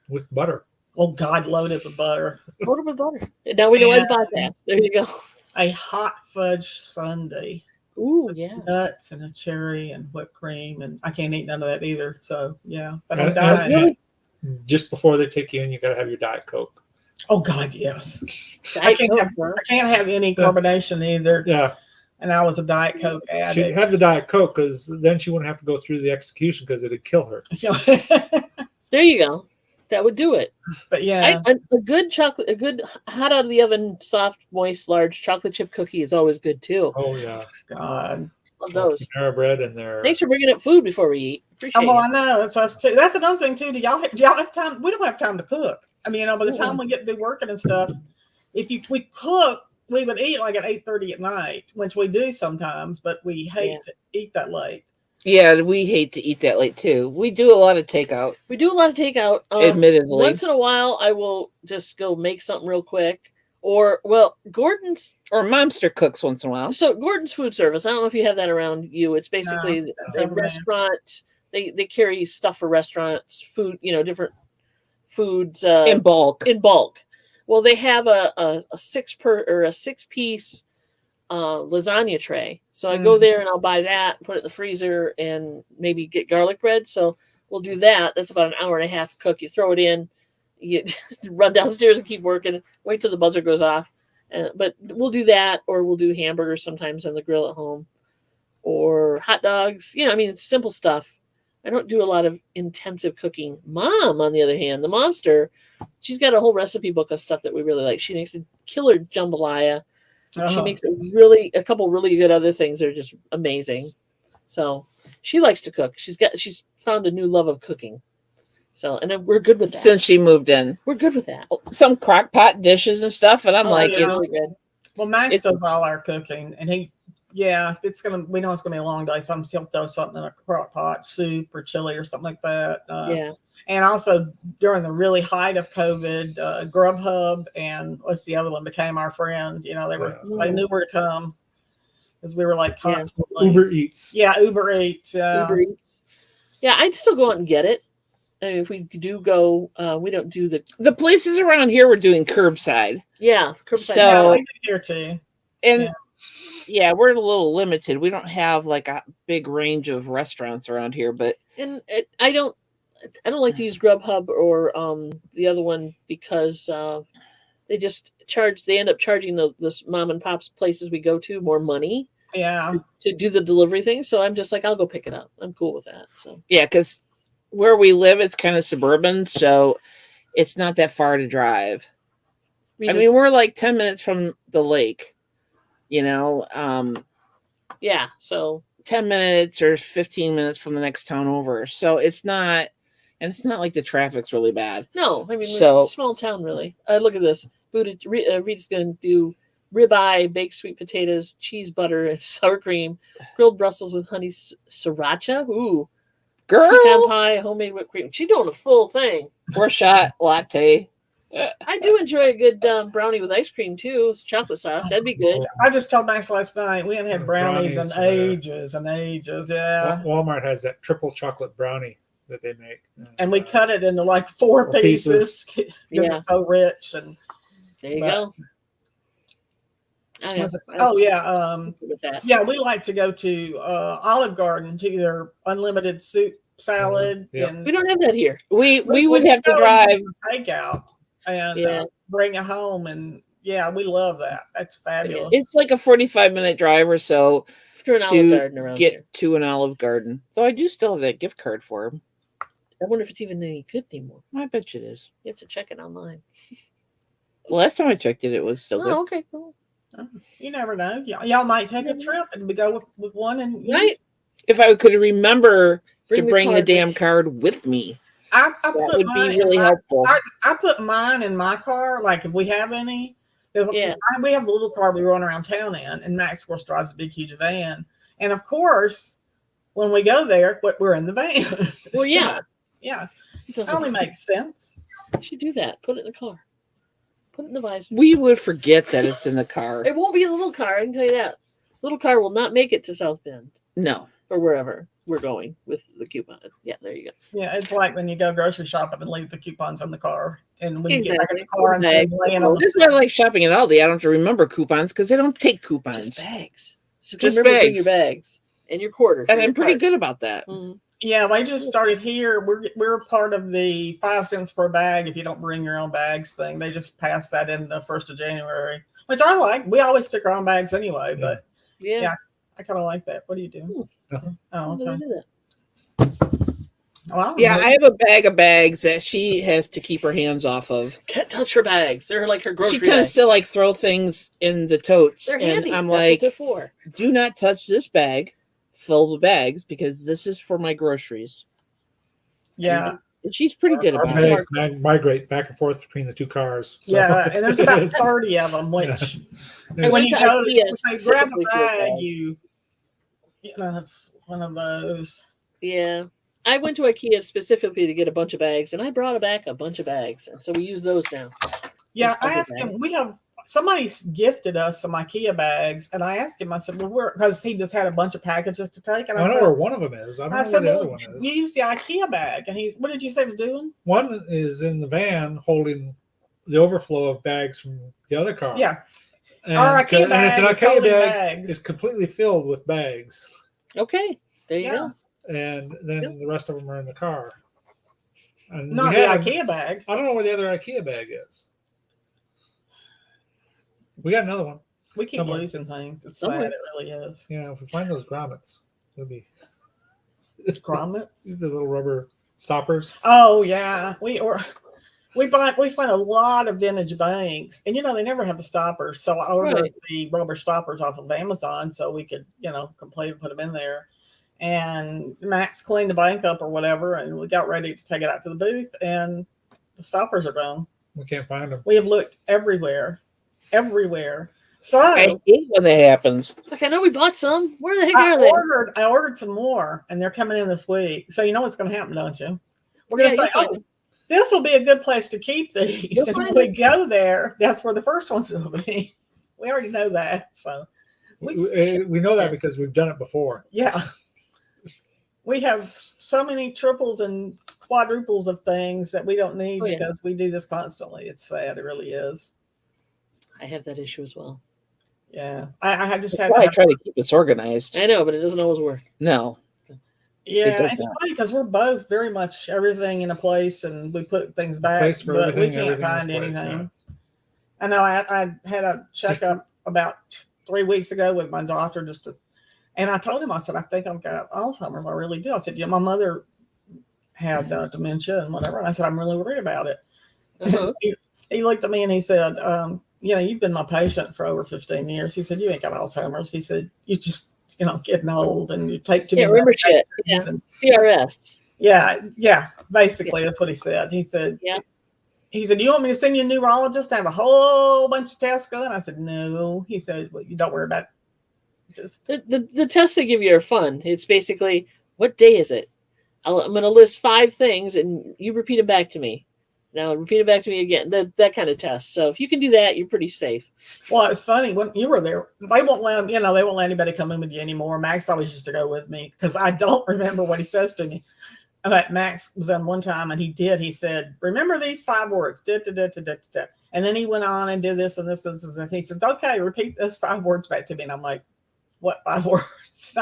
With butter. Oh God, loaded with butter. Butter with butter. Now we know why it's bypass. There you go. A hot fudge sundae. Ooh, yeah. Nuts and a cherry and whipped cream, and I can't eat none of that either. So yeah, but I'm And- dying. Really? Just before they take you in, you got to have your Diet Coke. Oh God, yes. Diet can't Coke, have- huh? I can't have any carbonation either. Yeah, And I was a Diet Coke she'd addict. have the Diet Coke because then she wouldn't have to go through the execution because it'd kill her. There you go. That would do it. But yeah, A good chocolate, a good hot out of the oven, soft, moist, large chocolate chip cookie is always good too. Oh yeah, God. Love those. Panera Bread and their Thanks for bringing up food before we eat. Appreciate Well, it. I know it's us too. That's another thing too. Do y'all have time? We don't have time to cook. I mean, by the time we get through working and stuff, if we cook, we would eat like at 8:30 at night, which we do sometimes, but we hate to eat that late. Yeah, we hate to eat that late too. We do a lot of takeout, We do a lot of takeout. admittedly. Once in a while, I will just go make something real quick. Or, well, Gordon's. Or Momster cooks once in a while. So Gordon's Food Service. I don't know if you have that around you. It's basically that's a over there. restaurant. They carry stuff for restaurants, food, different foods In bulk. in bulk. Well, they have a 6-piece lasagna tray. So I go there and I'll buy that, put it in the freezer, and maybe get garlic bread. So we'll do that. That's about an hour and a half cook. You throw it in, you run downstairs and keep working. Wait till the buzzer goes off. But we'll do that, or we'll do hamburgers sometimes on the grill at home, or hot dogs. It's simple stuff. I don't do a lot of intensive cooking. Mom, on the other hand, the momster, she's got a whole recipe book of stuff that we really like. She makes a killer jambalaya. She makes a couple really good other things that are just amazing. So she likes to cook. She's found a new love of cooking. So, and then we're good with that. Since she moved in. We're good with that. Some crock pot dishes and stuff. And I'm like, yeah. Really good. Well, Max It's- does all our cooking, and he Yeah, if we know it's gonna be a long day, so I'm still throw something in a crock pot, soup or chili or something like that. Yeah. And also during the really height of COVID, Grubhub and what's the other one became our friend. You know, they knew where to come because we were like constantly Uber Eats. Yeah, Uber Eats. Uber Eats. Yeah, I'd still go out and get it. I mean, if we do go, we don't do the places around here were doing curbside. Yeah, curbside. So, yeah, here too. And yeah, we're a little limited. We don't have like a big range of restaurants around here, but I don't like to use Grubhub or the other one because they end up charging the mom and pop's places we go to more money. Yeah. To do the delivery thing. So I'm just like, I'll go pick it up. I'm cool with that. So yeah, because where we live, it's kind of suburban, so it's not that far to drive. I mean, we're like 10 minutes from the lake, you know. Yeah, so 10 minutes or 15 minutes from the next town over. So it's not like the traffic's really bad. No, I mean, so small town, really. Look at this. Rita's going to do ribeye, baked sweet potatoes, cheese butter, and sour cream, grilled Brussels with honey sriracha. Ooh. Girl. Pecan pie, homemade whipped cream. She's doing a full thing. 4-shot latte. I do enjoy a good brownie with ice cream, too. It's chocolate sauce. That'd be good. I just told Max last night we hadn't had brownies in ages and ages. Yeah. Walmart has that triple chocolate brownie that they make. And we cut it into like four pieces because it's so rich. And there you go. Yeah, we like to go to Olive Garden to either unlimited soup salad. And we don't have that here. We would have to drive takeout and bring it home, and we love that. That's fabulous. It's like a 45-minute drive or so to get to an Olive Garden. So I do still have that gift card for them. I wonder if it's even any good anymore. I bet you it is. You have to check it online. Last time I checked it was still good. Okay, cool. You never know. Y'all might take a trip and we go with one and if I could remember to bring the damn card with me. That would be really helpful. I put mine in my car, like if we have any. We have the little car we run around town in, and Max, of course, drives a big, huge van. And of course, when we go there, we're in the van. Well, yeah. It only makes sense. You should do that. Put it in the car. Put it in the visor. We would forget that it's in the car. It won't be a little car. I can tell you that. Little car will not make it to South Bend. No. Or wherever we're going with the coupon. Yeah, there you go. Yeah, it's like when you go grocery shopping and leave the coupons in the car. And when you get back in the car and laying on the It's not like shopping at Aldi. I don't have to remember coupons because they don't take coupons. Just bags. Just remember bags. Bring your bags and your quarters. And I'm pretty good about that. Mm-hmm. Yeah, they just started here. We're part of the 5 cents per bag if you don't bring your own bags thing. They just passed that in the 1st of January, which I like. We always took our own bags anyway, but I kind of like that. What do you do? Oh, okay. Well, I have a bag of bags that she has to keep her hands off of. Can't touch her bags. They're like her grocery She tends to like throw things in the totes. They're and handy. I'm That's like, what they're for. Do not touch this bag. Fill the bags because this is for my groceries. Yeah. And she's pretty good about it. Migrate back and forth between the two cars. So. Yeah, and there's about 30 of them, which when you go to say grab a bag, that's one of those. Yeah. I went to IKEA specifically to get a bunch of bags, and I brought back a bunch of bags, and so we use those now. Yeah, I asked him. Somebody's gifted us some IKEA bags, and I asked him. I said, "Well, because he just had a bunch of packages to take." And I know where one of them is. I don't know where the other one is. You use the IKEA bag, and what did you say he was doing? One is in the van holding the overflow of bags from the other car. Yeah, and our IKEA bag. And it's an IKEA bag is completely filled with bags. Okay, there you go. And then the rest of them are in the car. And not the IKEA bag. I don't know where the other IKEA bag is. We got another one. We keep losing things. It's sad. It really is. Yeah, if we find those grommets, it'll be grommets. The little rubber stoppers. Oh yeah, we find a lot of vintage banks, and they never have the stoppers. So I ordered the rubber stoppers off of Amazon so we could complete and put them in there. And Max cleaned the bank up or whatever, and we got ready to take it out to the booth, and the stoppers are gone. We can't find them. We have looked everywhere. So I hate when that happens. It's like, I know we bought some. Where the heck are they? I ordered some more, and they're coming in this week. So you know what's going to happen, don't you? We're going to say, you'll find oh, them. this will be a good place to keep these. You'll And when find we go there, that's where the first ones will be. We already know that. So We know that because we've done it before. yeah. We have so many triples and quadruples of things that we don't need because we do this constantly. It's sad. It really is. I have that issue as well. Yeah. I just had I try to keep us organized. I know, but it doesn't always work. No. Yeah, it's funny because we're both very much everything in a place, and we put things back, but we can't find anything. Yeah. I know I had a checkup about 3 weeks ago with my doctor and I told him, I said, I think I've got Alzheimer's. I really do. I said, yeah, my mother had dementia and whatever. And I said, I'm really worried about it. Uh-huh. He looked at me and he said, you've been my patient for over 15 years. He said, you ain't got Alzheimer's. He said, you just, getting old and you take too many remember shit. Yeah. CRS. Yeah. Basically, that's what he said. He said, do you want me to send you a neurologist to have a whole bunch of tests done? I said, no. He said, well, you don't worry about it. Just the tests they give you are fun. It's basically, what day is it? I'm going to list 5 things and you repeat them back to me. Now repeat it back to me again. That kind of test. So if you can do that, you're pretty safe. Well, it's funny when you were there. They won't let them. They won't let anybody come in with you anymore. Max always used to go with me because I don't remember what he says to me. But Max was on one time and he said, "Remember these 5 words." Da, da, da, da, da, da. And then he went on and did this and this and this. And he said, "Okay, repeat those 5 words back to me." And I'm like, "What 5 words?"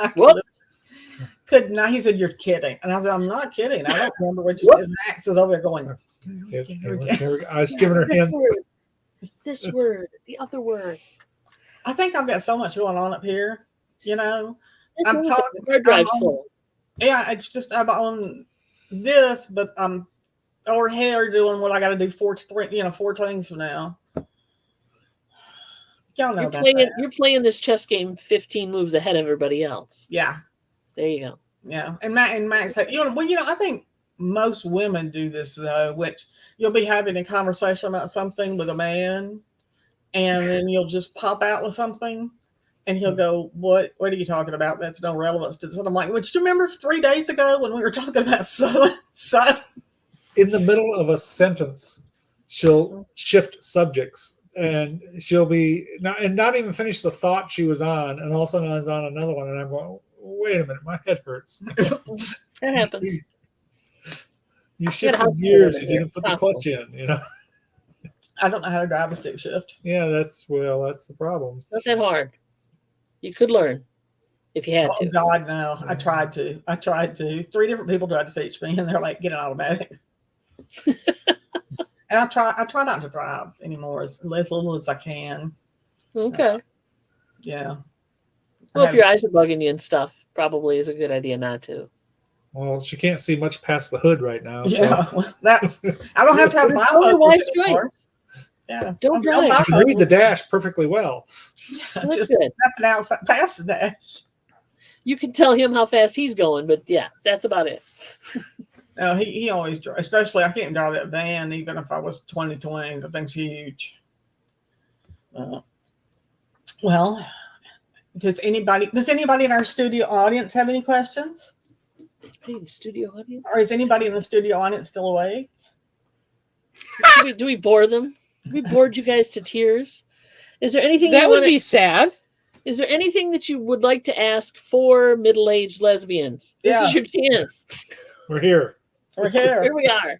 Could not. He said, "You're kidding." And I said, "I'm not kidding. I don't remember what you said." Max is over there going. I was giving her hints. This word, the other word. I think I've got so much going on up here. I'm talking. Hard drive's full. Yeah, it's just I'm on this, but I'm over here doing what I got to do 4 things from now. Y'all know you're playing this chess game 15 moves ahead of everybody else. Yeah, there you go. Yeah, and Max, I think most women do this though, which you'll be having a conversation about something with a man, and then you'll just pop out with something, and he'll go, "What are you talking about? That's no relevance to this." And I'm like, "Well, do you remember 3 days ago when we were talking about so?" In the middle of a sentence, she'll shift subjects, and she'll be not even finish the thought she was on, and all of a sudden I was on another one, and I'm going, "Wait a minute, my head hurts." That happens. You shifted gears. You didn't put the clutch in. I don't know how to drive a stick shift. Yeah, that's the problem. Not that hard. You could learn if you had to. Oh God, no! I tried to. 3 different people tried to teach me, and they're like, "Get an automatic." And I try not to drive anymore as little as I can. Okay. Yeah. Well, if your eyes are bugging you and stuff, probably is a good idea not to. Well, she can't see much past the hood right now. Yeah, so. That's. I don't have to have bifocals anymore. Yeah, don't drive. She can read the dash perfectly well. Yeah, just nothing else past the dash. You can tell him how fast he's going, but yeah, that's about it. No, he always drives. Especially, I can't drive that van even if I was 2020. The thing's huge. Well, does anybody in our studio audience have any questions? Studio audience? Or is anybody in the studio audience still awake? Do we bore them? We bored you guys to tears? Is there anything that would be sad? Is there anything that you would like to ask for middle-aged lesbians? This is your chance. We're here. We're here. Here we are.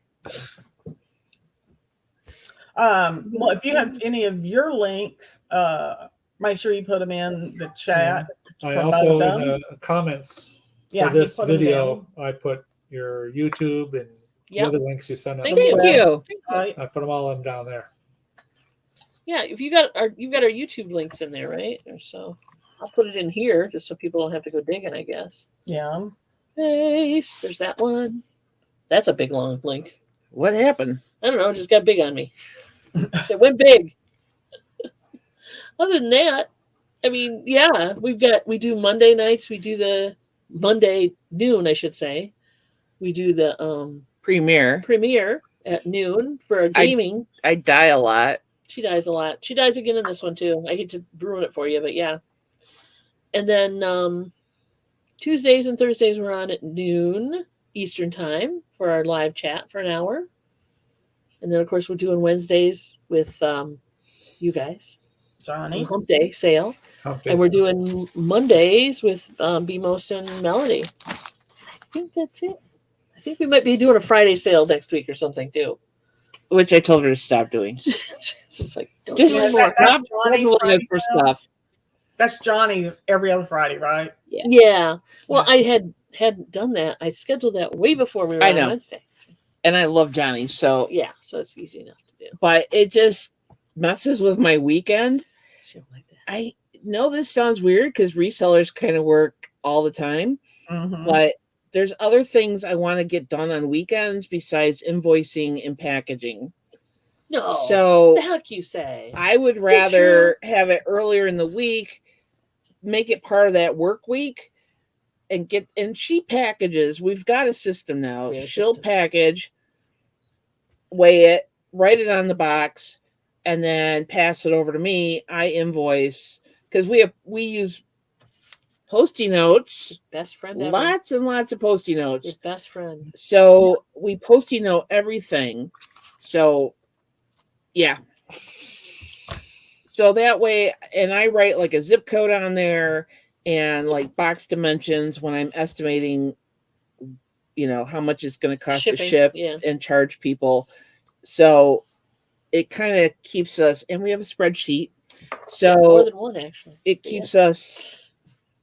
Well, if you have any of your links, make sure you put them in the chat. I also in the comments for this video, I put your YouTube and the other links you sent us. Thank you. Right. I put them all in down there. Yeah, if you've got our YouTube links in there, right? Or so I'll put it in here just so people don't have to go digging, I guess. Yeah. Paste. There's that one. That's a big long link. What happened? I don't know. It just got big on me. It went big. Other than that, I mean, yeah, we do Monday nights. We do the Monday noon, I should say. We do the premiere at noon for our gaming. I die a lot. She dies a lot. She dies again in this one too. I hate to ruin it for you, but yeah. And then Tuesdays and Thursdays we're on at noon Eastern time for our live chat for an hour. And then of course we're doing Wednesdays with you guys. Johnny. Hump Day sale. Hump Day And we're sale. doing Mondays with BMOS and Melody. I think that's it. I think we might be doing a Friday sale next week or something too. Which I told her to stop doing. It's like, don't Just do anymore. stop Johnny's looking Friday for sale? stuff. That's Johnny's every other Friday, right? Yeah. Well, I hadn't done that. I scheduled that way before we were I on know. Wednesday. And I love Johnny, so Yeah, so it's easy enough to do. but it just messes with my weekend. She don't like that. I know this sounds weird because resellers kind of work all the time, Mm-hmm. but there's other things I want to get done on weekends besides invoicing and packaging. No. So the heck you say? I would rather have it earlier in the week, make it part of that work week, and she packages. We've got a system now. Yeah, She'll system. package, weigh it, write it on the box, and then pass it over to me. I invoice because we use Post-it notes, Best friend ever. lots and lots of Post-it notes. Your best friend. So we Post-it note everything. So yeah. So that way, and I write like a zip code on there and like box dimensions when I'm estimating, how much it's going to cost to ship and charge people. So it kind of keeps us, and we have a spreadsheet. So more than one actually. It keeps us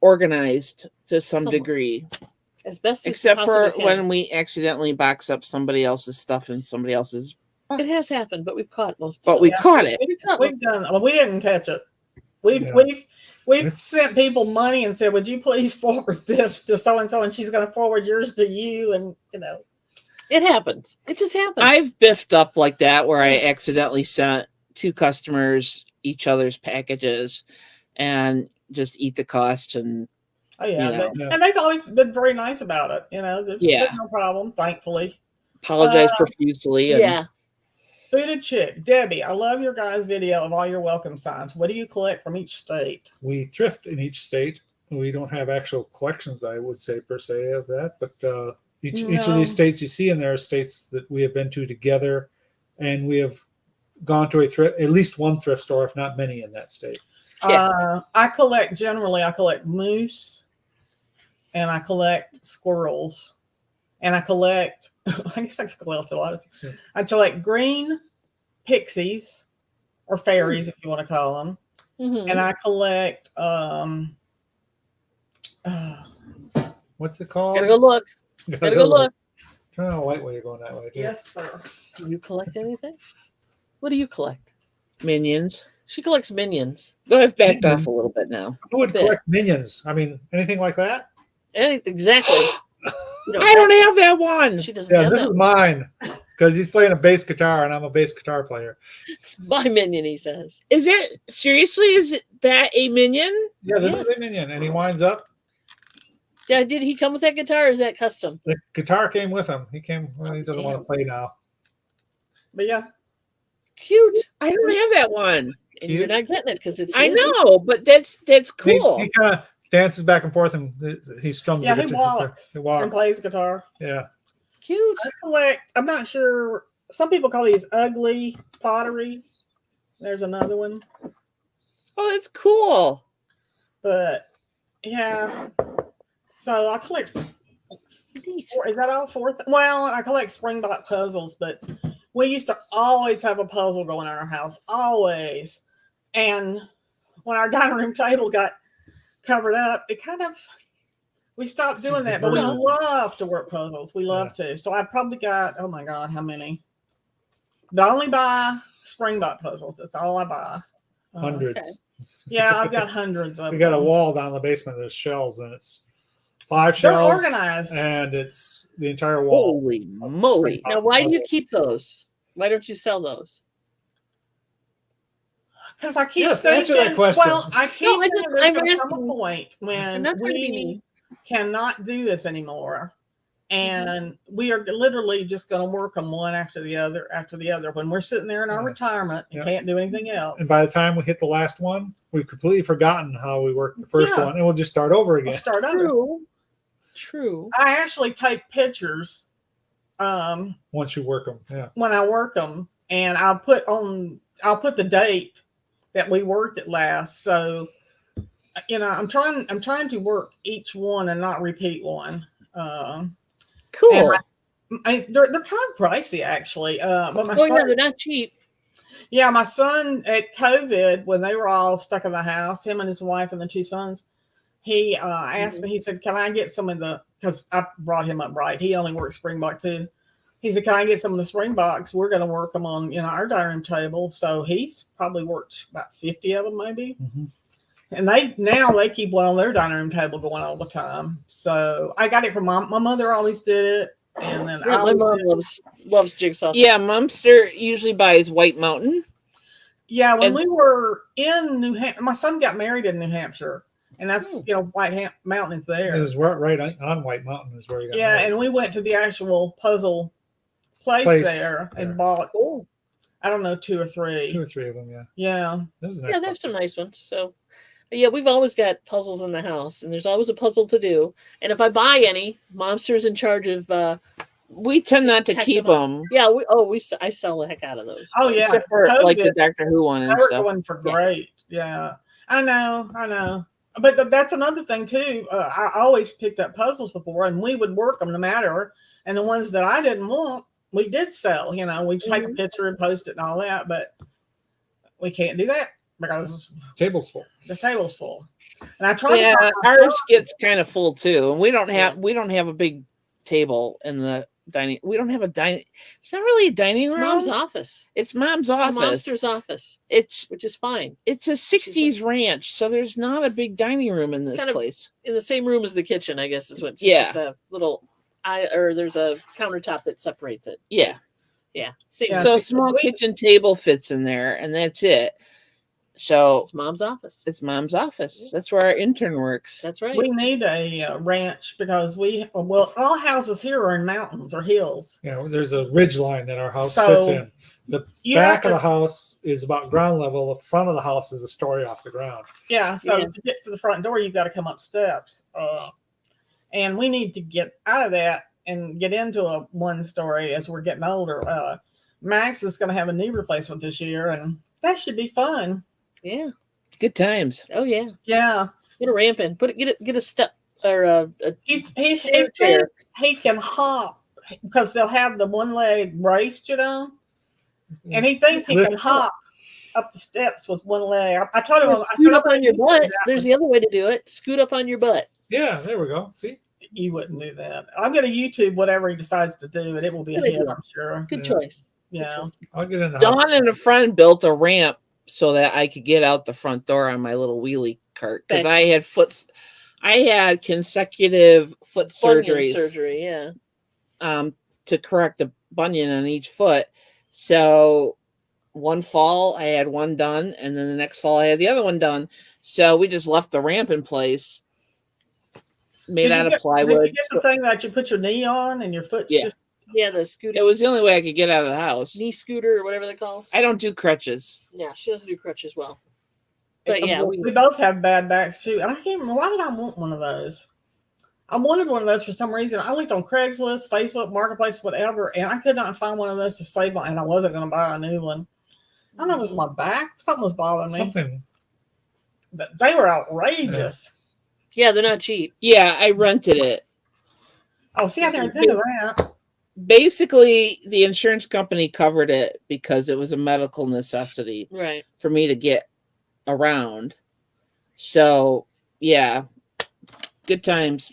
organized to some Somewhat. Degree. As best as Except for possibly when can. we accidentally box up somebody else's stuff in somebody else's box. It has happened, but we've caught most. But we caught it. We've done. Well, we didn't catch it. We've sent people money and said, "Would you please forward this to so and so?" And she's going to forward yours to you, and it happens. It just happens. I've biffed up like that where I accidentally sent 2 customers each other's packages, and just eat the cost. And and they've always been very nice about it. There's no problem, thankfully. Apologize profusely. And Booted Chick, Debbie, I love your guys' video of all your welcome signs. What do you collect from each state? We thrift in each state. We don't have actual collections, I would say, per se, of that. But each of these states you see in there are states that we have been to together, and we have gone to at least one thrift store, if not many, in that state. I collect moose, and I collect squirrels, and I collect. I guess I collect a lot of things. I collect green pixies, or fairies, if you want to call them, and I collect. What's it called? Gotta go look. Gotta go look. Turn on a light while you're going that way. Too. Yes, sir. Do you collect anything? What do you collect? Minions. She collects minions. Though I've backed off a little bit now. Who would collect minions? I mean, anything like that? Exactly. I don't have that one. She doesn't. Yeah, this is mine because he's playing a bass guitar and I'm a bass guitar player. My minion, he says. Is it seriously? Is that a minion? Yeah, this is a minion, and he winds up. Yeah, did he come with that guitar, or is that custom? The guitar came with him. He came. Well, he doesn't want to play now. But yeah, cute. I don't have that one. And you're not getting it because it's. I know, but that's cool. He kind of dances back and forth, and he strums. Yeah, he walks and plays guitar. Yeah, cute. I collect. I'm not sure. Some people call these ugly pottery. There's another one. Oh, that's cool. But yeah, so I collect. Is that all 4? Well, I collect Springbok puzzles, but we used to always have a puzzle going on in our house, always. And when our dining room table got covered up, we stopped doing that. But we love to work puzzles. We love to. So I probably got, oh my God, how many? But I only buy Springbok puzzles. That's all I buy. Hundreds. Okay. Yeah, I've got hundreds of them. We got a wall down the basement. There's shelves, and it's 5 shelves. They're organized. And it's the entire wall. Holy moly. Now, why do you keep those? Why don't you sell those? Because I keep answer that question. Well, I keep I'm there's asking. a point when not trying to be we mean. cannot do this anymore. And we are literally just going to work them one after the other when we're sitting there in our retirement and can't do anything else. And by the time we hit the last one, we've completely forgotten how we worked the first one, and we'll just start over again. We'll start over. True. I actually take pictures once you work them. Yeah. When I work them, and I'll put the date that we worked it last. So, I'm trying to work each one and not repeat one. Cool. They're kind of pricey, actually. But my son, they're not cheap. Yeah, my son at COVID, when they were all stuck in the house, him and his wife and the 2 sons, he asked me. He said, "Can I get some of the?" Because I brought him up right. He only works Springbok too. He said, "Can I get some of the Springboks? We're going to work them on our dining room table." So he's probably worked about 50 of them, maybe. And they keep one on their dining room table going all the time. So I got it from my mother. Always did it, and then my mom loves jigsaw. Yeah, Momster usually buys White Mountain. Yeah, when we were in New Hampshire, my son got married in New Hampshire, and that's White Mountain is there. It was right on White Mountain is where you got married. And we went to the actual puzzle place there and bought. I don't know, 2 or 3. 2 or 3 of them. Yeah. Yeah. There's some nice ones. So. Yeah, we've always got puzzles in the house, and there's always a puzzle to do. And if I buy any, Momster's in charge of. We tend not to keep them. Yeah, I sell the heck out of those. Oh yeah, except for like the Doctor Who one and stuff. That one for great. Yeah, I know. But that's another thing too. I always picked up puzzles before, and we would work them no matter. And the ones that I didn't want, we did sell. We'd take a picture and post it and all that. But we can't do that. Because the table's full. And I try to ours gets kind of full too. And we don't have a big table in the dining. We don't have a dining. It's not really a dining room. Mom's office. It's Mom's office. Momster's office. Which is fine. It's a 60s ranch, so there's not a big dining room in this place. In the same room as the kitchen, I guess is what. Yeah. It's a little there's a countertop that separates it. Yeah. Yeah. So a small kitchen table fits in there, and that's it. So it's Mom's office. It's Mom's office. That's where our intern works. That's right. We need a ranch because all houses here are in mountains or hills. Yeah, there's a ridge line that our house sits in. The back of the house is about ground level. The front of the house is a story off the ground. Yeah, so to get to the front door, you've got to come up steps. And we need to get out of that and get into a 1-story as we're getting older. Max is going to have a knee replacement this year, and that should be fun. Yeah, good times. Oh yeah, yeah. Put a ramp in. Get a step or a he can hop because they'll have the one leg braced, and he thinks he can hop up the steps with one leg. I told him, scoot up on your butt. There's the other way to do it. Scoot up on your butt. Yeah, there we go. See, you wouldn't do that. I'm going to YouTube whatever he decides to do, and it will be a hit, I'm sure. Good choice. Yeah, I'll get in. Dawn and a friend built a ramp so that I could get out the front door on my little wheelie cart because I had consecutive foot surgeries. Surgery, yeah. To correct a bunion on each foot. So one fall I had one done, and then the next fall I had the other one done. So we just left the ramp in place, made out of plywood. Did you get the thing that you put your knee on and your foot's just. Yeah, the scooter. It was the only way I could get out of the house. Knee scooter or whatever they call. I don't do crutches. Yeah, she doesn't do crutches well. But yeah, we both have bad backs too. And I can't remember, why did I want one of those? I wanted one of those for some reason. I looked on Craigslist, Facebook, Marketplace, whatever, and I could not find one of those to save on, and I wasn't going to buy a new one. I don't know if it was my back. Something was bothering me. But they were outrageous. Yeah, they're not cheap. Yeah, I rented it. Oh, see, I didn't think of that. Basically, the insurance company covered it because it was a medical necessity for me to get around. So, yeah, good times.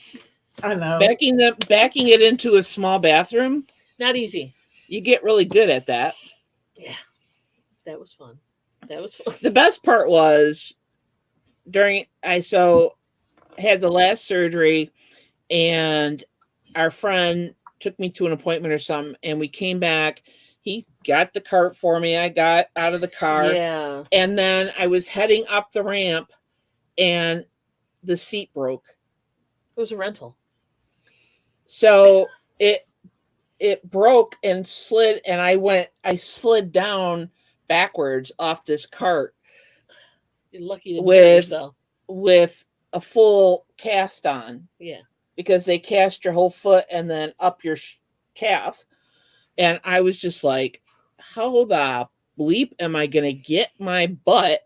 I know. Backing it into a small bathroom. Not easy. You get really good at that. Yeah, that was fun. The best part was I had the last surgery, and our friend took me to an appointment or something, and we came back. He got the cart for me. I got out of the car. Yeah. And then I was heading up the ramp, and the seat broke. It was a rental. So it broke and slid, and I slid down backwards off this cart. You're lucky to hurt yourself with a full cast on. Yeah. Because they cast your whole foot and then up your calf. And I was just like, how the bleep am I going to get my butt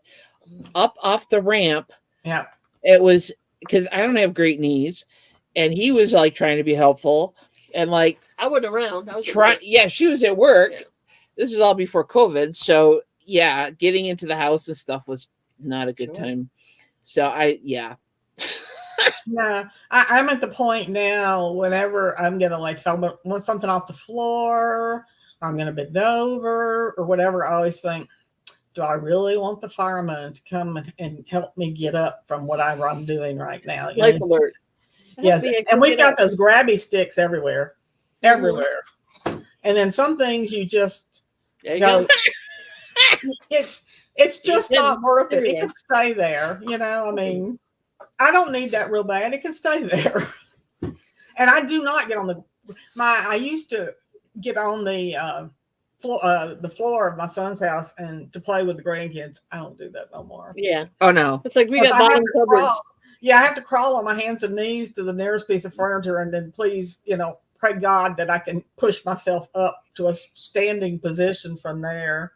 up off the ramp? Yeah. It was because I don't have great knees. And he was like trying to be helpful. And like, I wasn't around. I was yeah, she was at work. Yeah. This is all before COVID. So yeah, getting into the house and stuff was not a good time. So No, I'm at the point now, whenever I'm going to like want something off the floor, I'm going to bend over or whatever, I always think, do I really want the fireman to come and help me get up from whatever I'm doing right now? Life alert. Yes, and we've got those grabby sticks everywhere. And then some things you just go, it's just not worth it. It can stay there, I mean, I don't need that real bad. It can stay there. And I do not get on I used to get on the floor of my son's house and to play with the grandkids. I don't do that no more. Yeah. Oh no. It's like we got bottom cupboards. Yeah, I have to crawl on my hands and knees to the nearest piece of furniture and then please, pray God that I can push myself up to a standing position from there.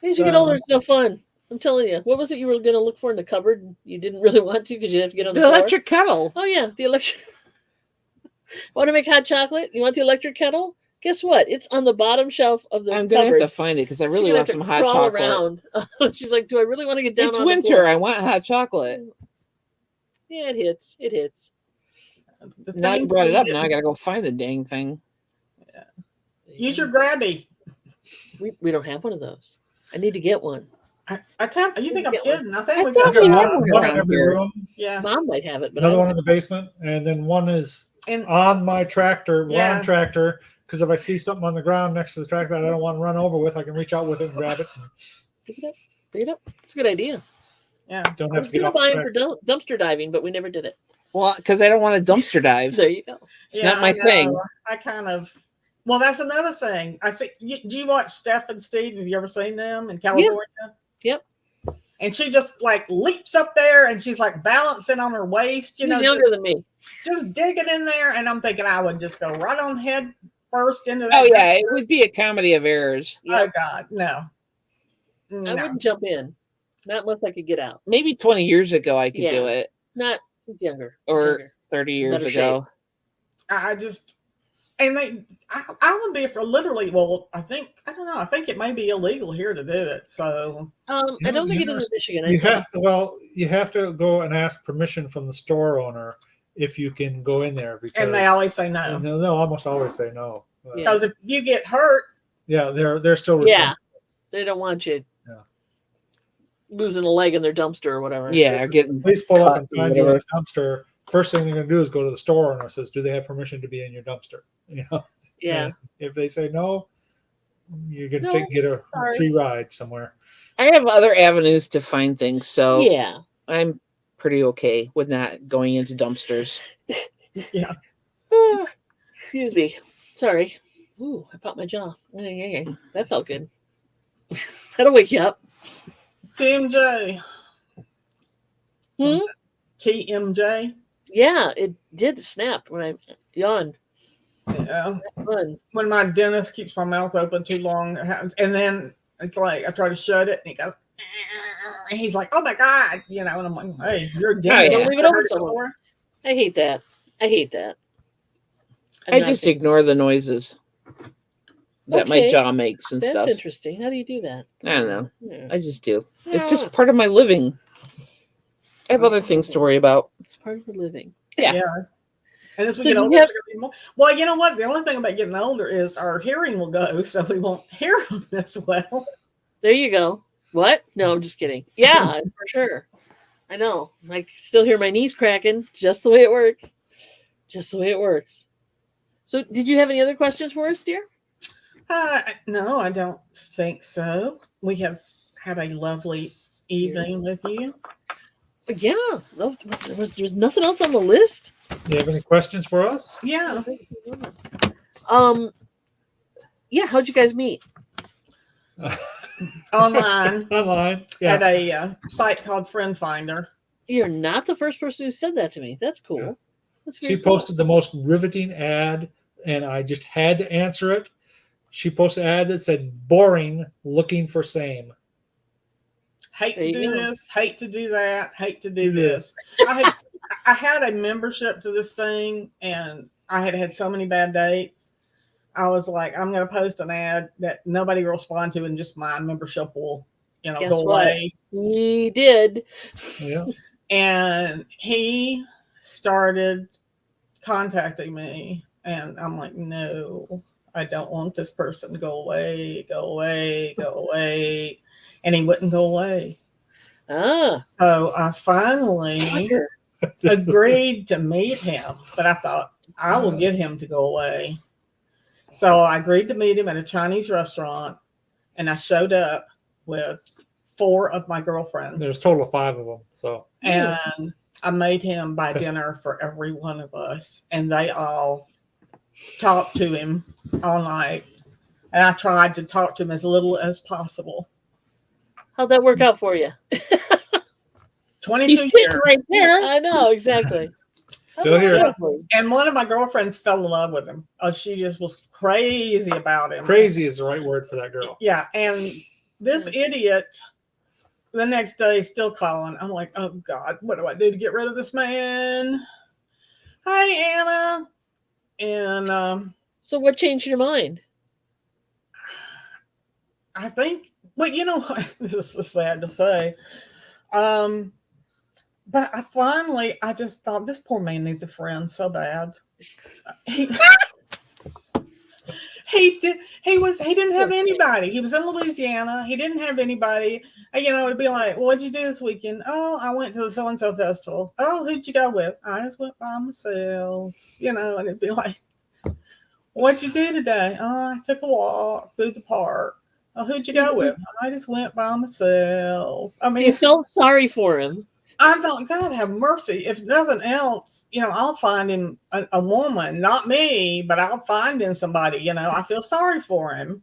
As you get older, it's no fun. I'm telling you. What was it you were going to look for in the cupboard? And you didn't really want to because you have to get on the floor? Electric kettle. Oh, yeah. The electric. Want to make hot chocolate? You want the electric kettle? Guess what? It's on the bottom shelf of the I'm going to have to find it because I really want some hot chocolate. Around. She's like, do I really want to get down It's on winter. The floor? I want hot chocolate. Yeah, it hits. It hits. Now you brought it up. Now I got to go find the dang thing. Yeah. Use your grabby. We don't have one of those. I need to get one. I tell you, think I'm kidding? I think we've got one in every room. Yeah, Mom might have it, but another one in the basement, and then one is on my tractor, lawn tractor. Because if I see something on the ground next to the tractor that I don't want to run over with, I can reach out with it and grab it. Pick it up. Pick it up. It's a good idea. Yeah, don't have to get off. Buy him for dumpster diving, but we never did it. Well, because I don't want to dumpster dive. There you go. It's not my thing. I kind of. Well, that's another thing. I see. Do you watch Steph and Steve? Have you ever seen them in California? Yep. And she just like leaps up there and she's like balancing on her waist, She's younger than me. Just digging in there. And I'm thinking I would just go right on head first into that. Oh, yeah. It would be a comedy of errors. Yep. Oh, God. No. I wouldn't jump in. Not unless I could get out. Maybe 20 years ago I could do it. Not younger. Or 30 years ago. I just. And I would be for literally. Well, I don't know. I think it may be illegal here to do it. So I don't think it is in Michigan. You have to go and ask permission from the store owner if you can go in there. Because, and they always say no. They'll almost always say no. Because if you get hurt, they're still responsible. Yeah, they don't want you. Losing a leg in their dumpster or whatever. Yeah, getting police pull up and find you in a dumpster. First thing they're going to do is go to the store owner and says, "Do they have permission to be in your dumpster?" Yeah. And if they say no, you're going to get a free ride somewhere. I have other avenues to find things, so yeah, I'm pretty okay with not going into dumpsters. Yeah. Excuse me. Sorry. Ooh, I popped my jaw. That felt good. That'll wake you up. TMJ. TMJ. Yeah, it did snap when I yawned. Yeah. When my dentist keeps my mouth open too long, and then it's like I try to shut it, and he goes, and he's like, "Oh my God," and I'm like, "Hey, you're a dentist. Don't leave it open so long." I hate that. I just ignore the noises that my jaw makes and stuff. That's interesting. How do you do that? I don't know. Yeah. I just do. It's just part of my living. I have other things to worry about. It's part of the living. Yeah. And as we get older, it's going to be more. Well, you know what? The only thing about getting older is our hearing will go, so we won't hear them as well. There you go. What? No, I'm just kidding. Yeah, for sure. I know. I still hear my knees cracking. Just the way it works. So, did you have any other questions for us, dear? No, I don't think so. We have had a lovely evening with you. Yeah, no, there's nothing else on the list. Do you have any questions for us? Yeah. Yeah, how'd you guys meet? Online Online. at Yeah. a site called Friend Finder. You're not the first person who said that to me. That's cool. Yeah. That's She very cool. posted the most riveting ad, and I just had to answer it. She posted an ad that said, "Boring, looking for same." Hate There to you do go. this, hate to do that, hate to do Do this. I had a membership to this thing, and I had had so many bad dates. I was like, I'm going to post an ad that nobody will respond to, and just my membership will, Guess go what? away. He did. Yeah. And he started contacting me, and I'm like, no, I don't want this person to go away, go away, go away. And he wouldn't go away. Ah, So I finally fucker. agreed to meet him, but I thought I will get him to go away. So I agreed to meet him at a Chinese restaurant, and I showed up with 4 of my girlfriends. There's a total of 5 of them. So And I made him buy dinner for every one of us, and they all talked to him all night. And I tried to talk to him as little as possible. How'd that work out for you? 22 He's sitting years. right there. I know, exactly. Still here. Exactly. And one of my girlfriends fell in love with him. Oh, she just was crazy about him. Crazy is the right word for that girl. Yeah. And this idiot, the next day, still calling. I'm like, oh, God, what do I do to get rid of this man? Hi, Anna. And So what changed your mind? I think, well, this is sad to say. But I just thought this poor man needs a friend so bad. He didn't have anybody. He was in Louisiana. He didn't have anybody. It'd be like, what'd you do this weekend? Oh, I went to the so-and-so festival. Oh, who'd you go with? I just went by myself, and it'd be like, what'd you do today? Oh, I took a walk through the park. Oh, who'd you go with? I just went by myself. I mean, You felt sorry for him. I thought, God have mercy. If nothing else, I'll find him a woman, not me, but I'll find him somebody, I feel sorry for him.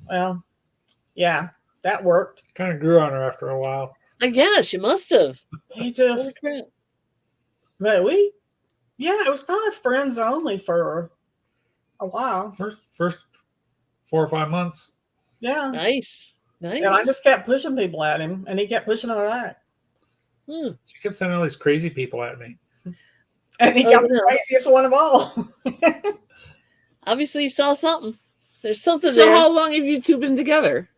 Well, yeah, that worked. Kind of grew on her after a while. I guess you must have. He Holy just, crap. but it was kind of friends only for a while. First 4 or 5 months. Yeah. Nice. And I just kept pushing people at him, and he kept pushing them back. She kept sending all these crazy people at me. And he got the craziest one of all. Obviously, you saw something. There's something So there. how long have you two been together?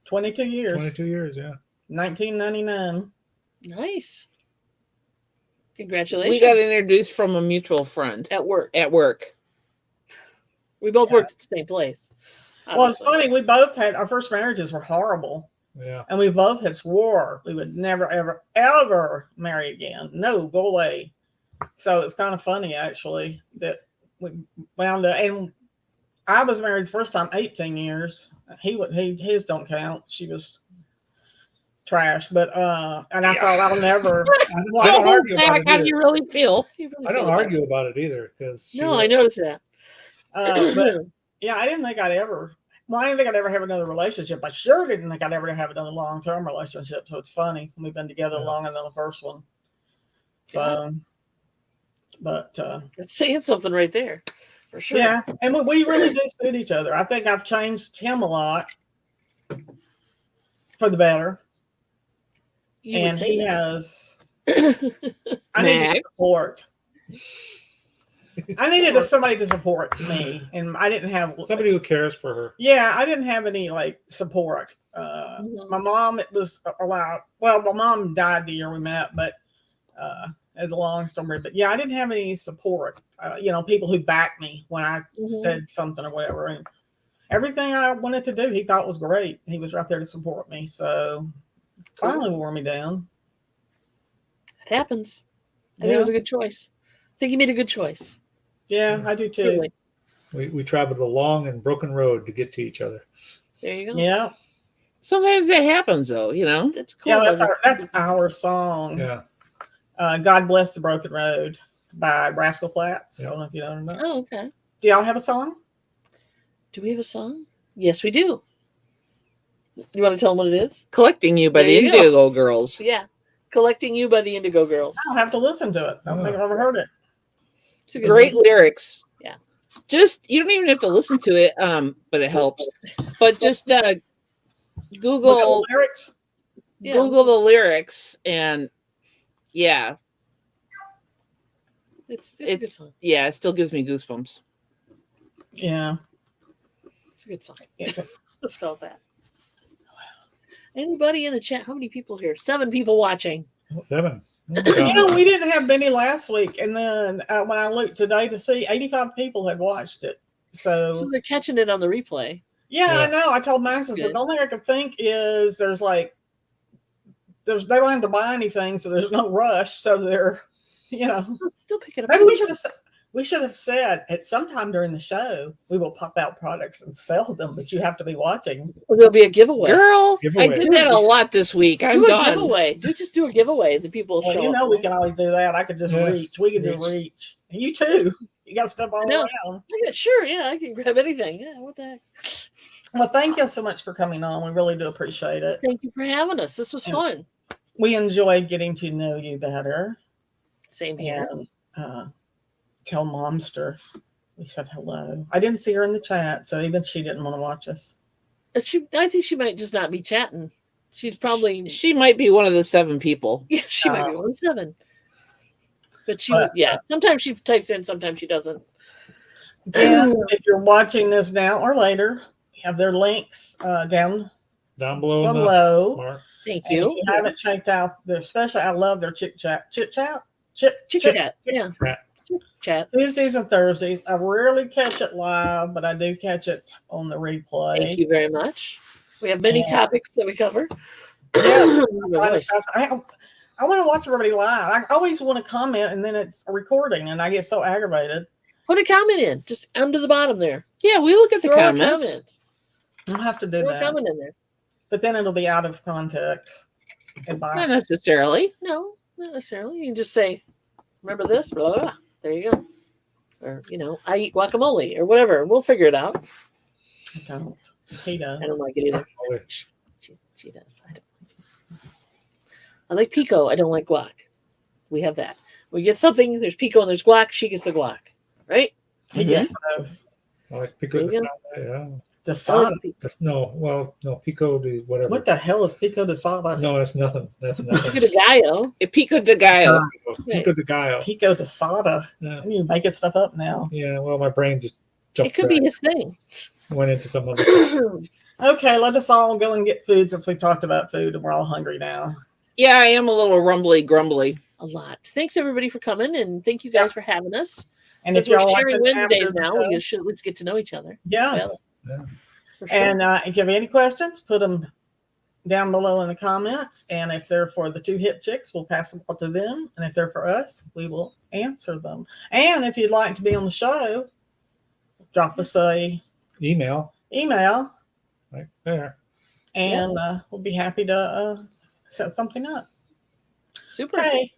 22 years. 22 years, yeah. 1999. Nice. Congratulations. We got introduced from a mutual friend at work. We both worked at the same place. Well, it's funny. We both had our first marriages were horrible. Yeah. And we both had swore we would never, ever, ever marry again. No, go away. So it's kind of funny, actually, that we wound up. And I was married the first time 18 years. His don't count. She was trash. But and I thought I'll never. I don't argue about it How do either. you really feel? I don't argue about it either because I noticed that. But yeah, I didn't think I'd ever. Well, I didn't think I'd ever have another relationship. I sure didn't think I'd ever have another long-term relationship. So it's funny. We've been together longer than the first one. So, but it's saying something right there, for sure. yeah, and we really do suit each other. I think I've changed him a lot for the better, and he has. I needed support. I needed somebody to support me, and I didn't have somebody who cares for her. Yeah, I didn't have any support. My mom, it was a lot. Well, my mom died the year we met, but it's a long story. But yeah, I didn't have any support. People who backed me when I said something or whatever, and everything I wanted to do, he thought was great. He was right there to support me. So finally wore me down. It happens. I think it was a good choice. I think you made a good choice. Yeah, I do too. We traveled a long and broken road to get to each other. There you go. Yeah. Sometimes that happens, though. That's cool. Yeah, that's our song. Yeah. God Bless the Broken Road by Rascal Flatts. Yeah. I don't know if you know or not. Oh, okay. Do y'all have a song? Do we have a song? Yes, we do. You want to tell them what it is? Collecting You by There the you go. Indigo Girls. Yeah. Collecting You by the Indigo Girls. I'll have to listen to it. I don't think I've ever heard it. It's a good Great song. lyrics. Yeah. Just, you don't even have to listen to it, but it helps. But just Google Look at the lyrics. Yeah. Google the lyrics, and yeah, It's a good song. yeah, it still gives me goosebumps. Yeah. It's a good song. Yeah. Let's call it that. Anybody in the chat? How many people here? 7 people watching. 7. We didn't have many last week, and then when I looked today to see, 85 people had watched it. So they're catching it on the replay. Yeah, Yeah. I know. I told Max, I said, the only thing I could think is they don't have to buy anything, so there's no rush. So they're, Still picking up. maybe we should have said at some time during the show we will pop out products and sell them, but you have to be watching. Well, there'll be a giveaway. Girl, Giveaway. I did that a lot this week. I'm do a done. giveaway. Just do a giveaway. The people Well, show up. we can always do that. I could just reach. We could do Reach. reach. And you too. You got stuff all No. around. Yeah, sure. Yeah, I can grab anything. Yeah, what the heck? Well, thank you so much for coming on. We really do appreciate it. Thank you for having us. This was fun. We enjoyed getting to know you better. Same here. And tell Momster we said hello. I didn't see her in the chat, so even she didn't want to watch us. I think she might just not be chatting. She's probably She might be one of the 7 people. yeah. She might be 1 of 7. But sometimes she types in, sometimes she doesn't. Again, if you're watching this now or later, we have their links down below. in the below. mark. Thank And you. if you haven't checked out their special, I love their chit chat. Chit chat. Yeah. Chat. Chat. Tuesdays and Thursdays. I rarely catch it live, but I do catch it on the replay. Thank you very much. We have many topics that we cover. Yeah. My voice. I want to watch everybody live. I always want to comment, and then it's a recording, and I get so aggravated. Put a comment in, just under the bottom there. Yeah, we look at the Throw a comments. comment. I'll have to do Throw a that. comment in there. But then it'll be out of context. Goodbye. Not necessarily. No, not necessarily. You can just say, remember this? Blah, blah, blah. There you go. Or, I eat guacamole or whatever. We'll figure it out. I don't. He does. I don't like it either. Holy. She does. I don't like it. I like pico. I don't like guac. We have that. We get something, there's pico and there's guac. She gets the guac. Right? He gets both. I like pico de There you sada, yeah. The I sada. like pico. Just no pico de whatever. What the hell is pico de sada? No, that's nothing. That's Pico nothing. de gallo. A pico de gallo. Pico de gallo. Pico de sada. Yeah. You're making stuff up now. Yeah, well, my brain just jumped It could be back, his thing. went into some other stuff. Okay, let us all go and get food since we've talked about food and we're all hungry now. Yeah, I am a little rumbly grumbly. A lot. Thanks everybody for coming, and thank you guys for having us. And Since if you're we're sharing watching after Wednesdays the now, show- we should at least get to know each other. yes. Yeah. For sure. And if you have any questions, put them down below in the comments. And if they're for the 2 hip chicks, we'll pass them to them. And if they're for us, we will answer them. And if you'd like to be on the show, drop us a Email email, right there. and we'll be happy to set something up. Super. Hey,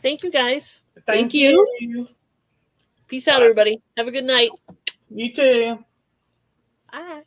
Thank you guys. thank you. you. Peace out, everybody. Have a good night. You too. Bye.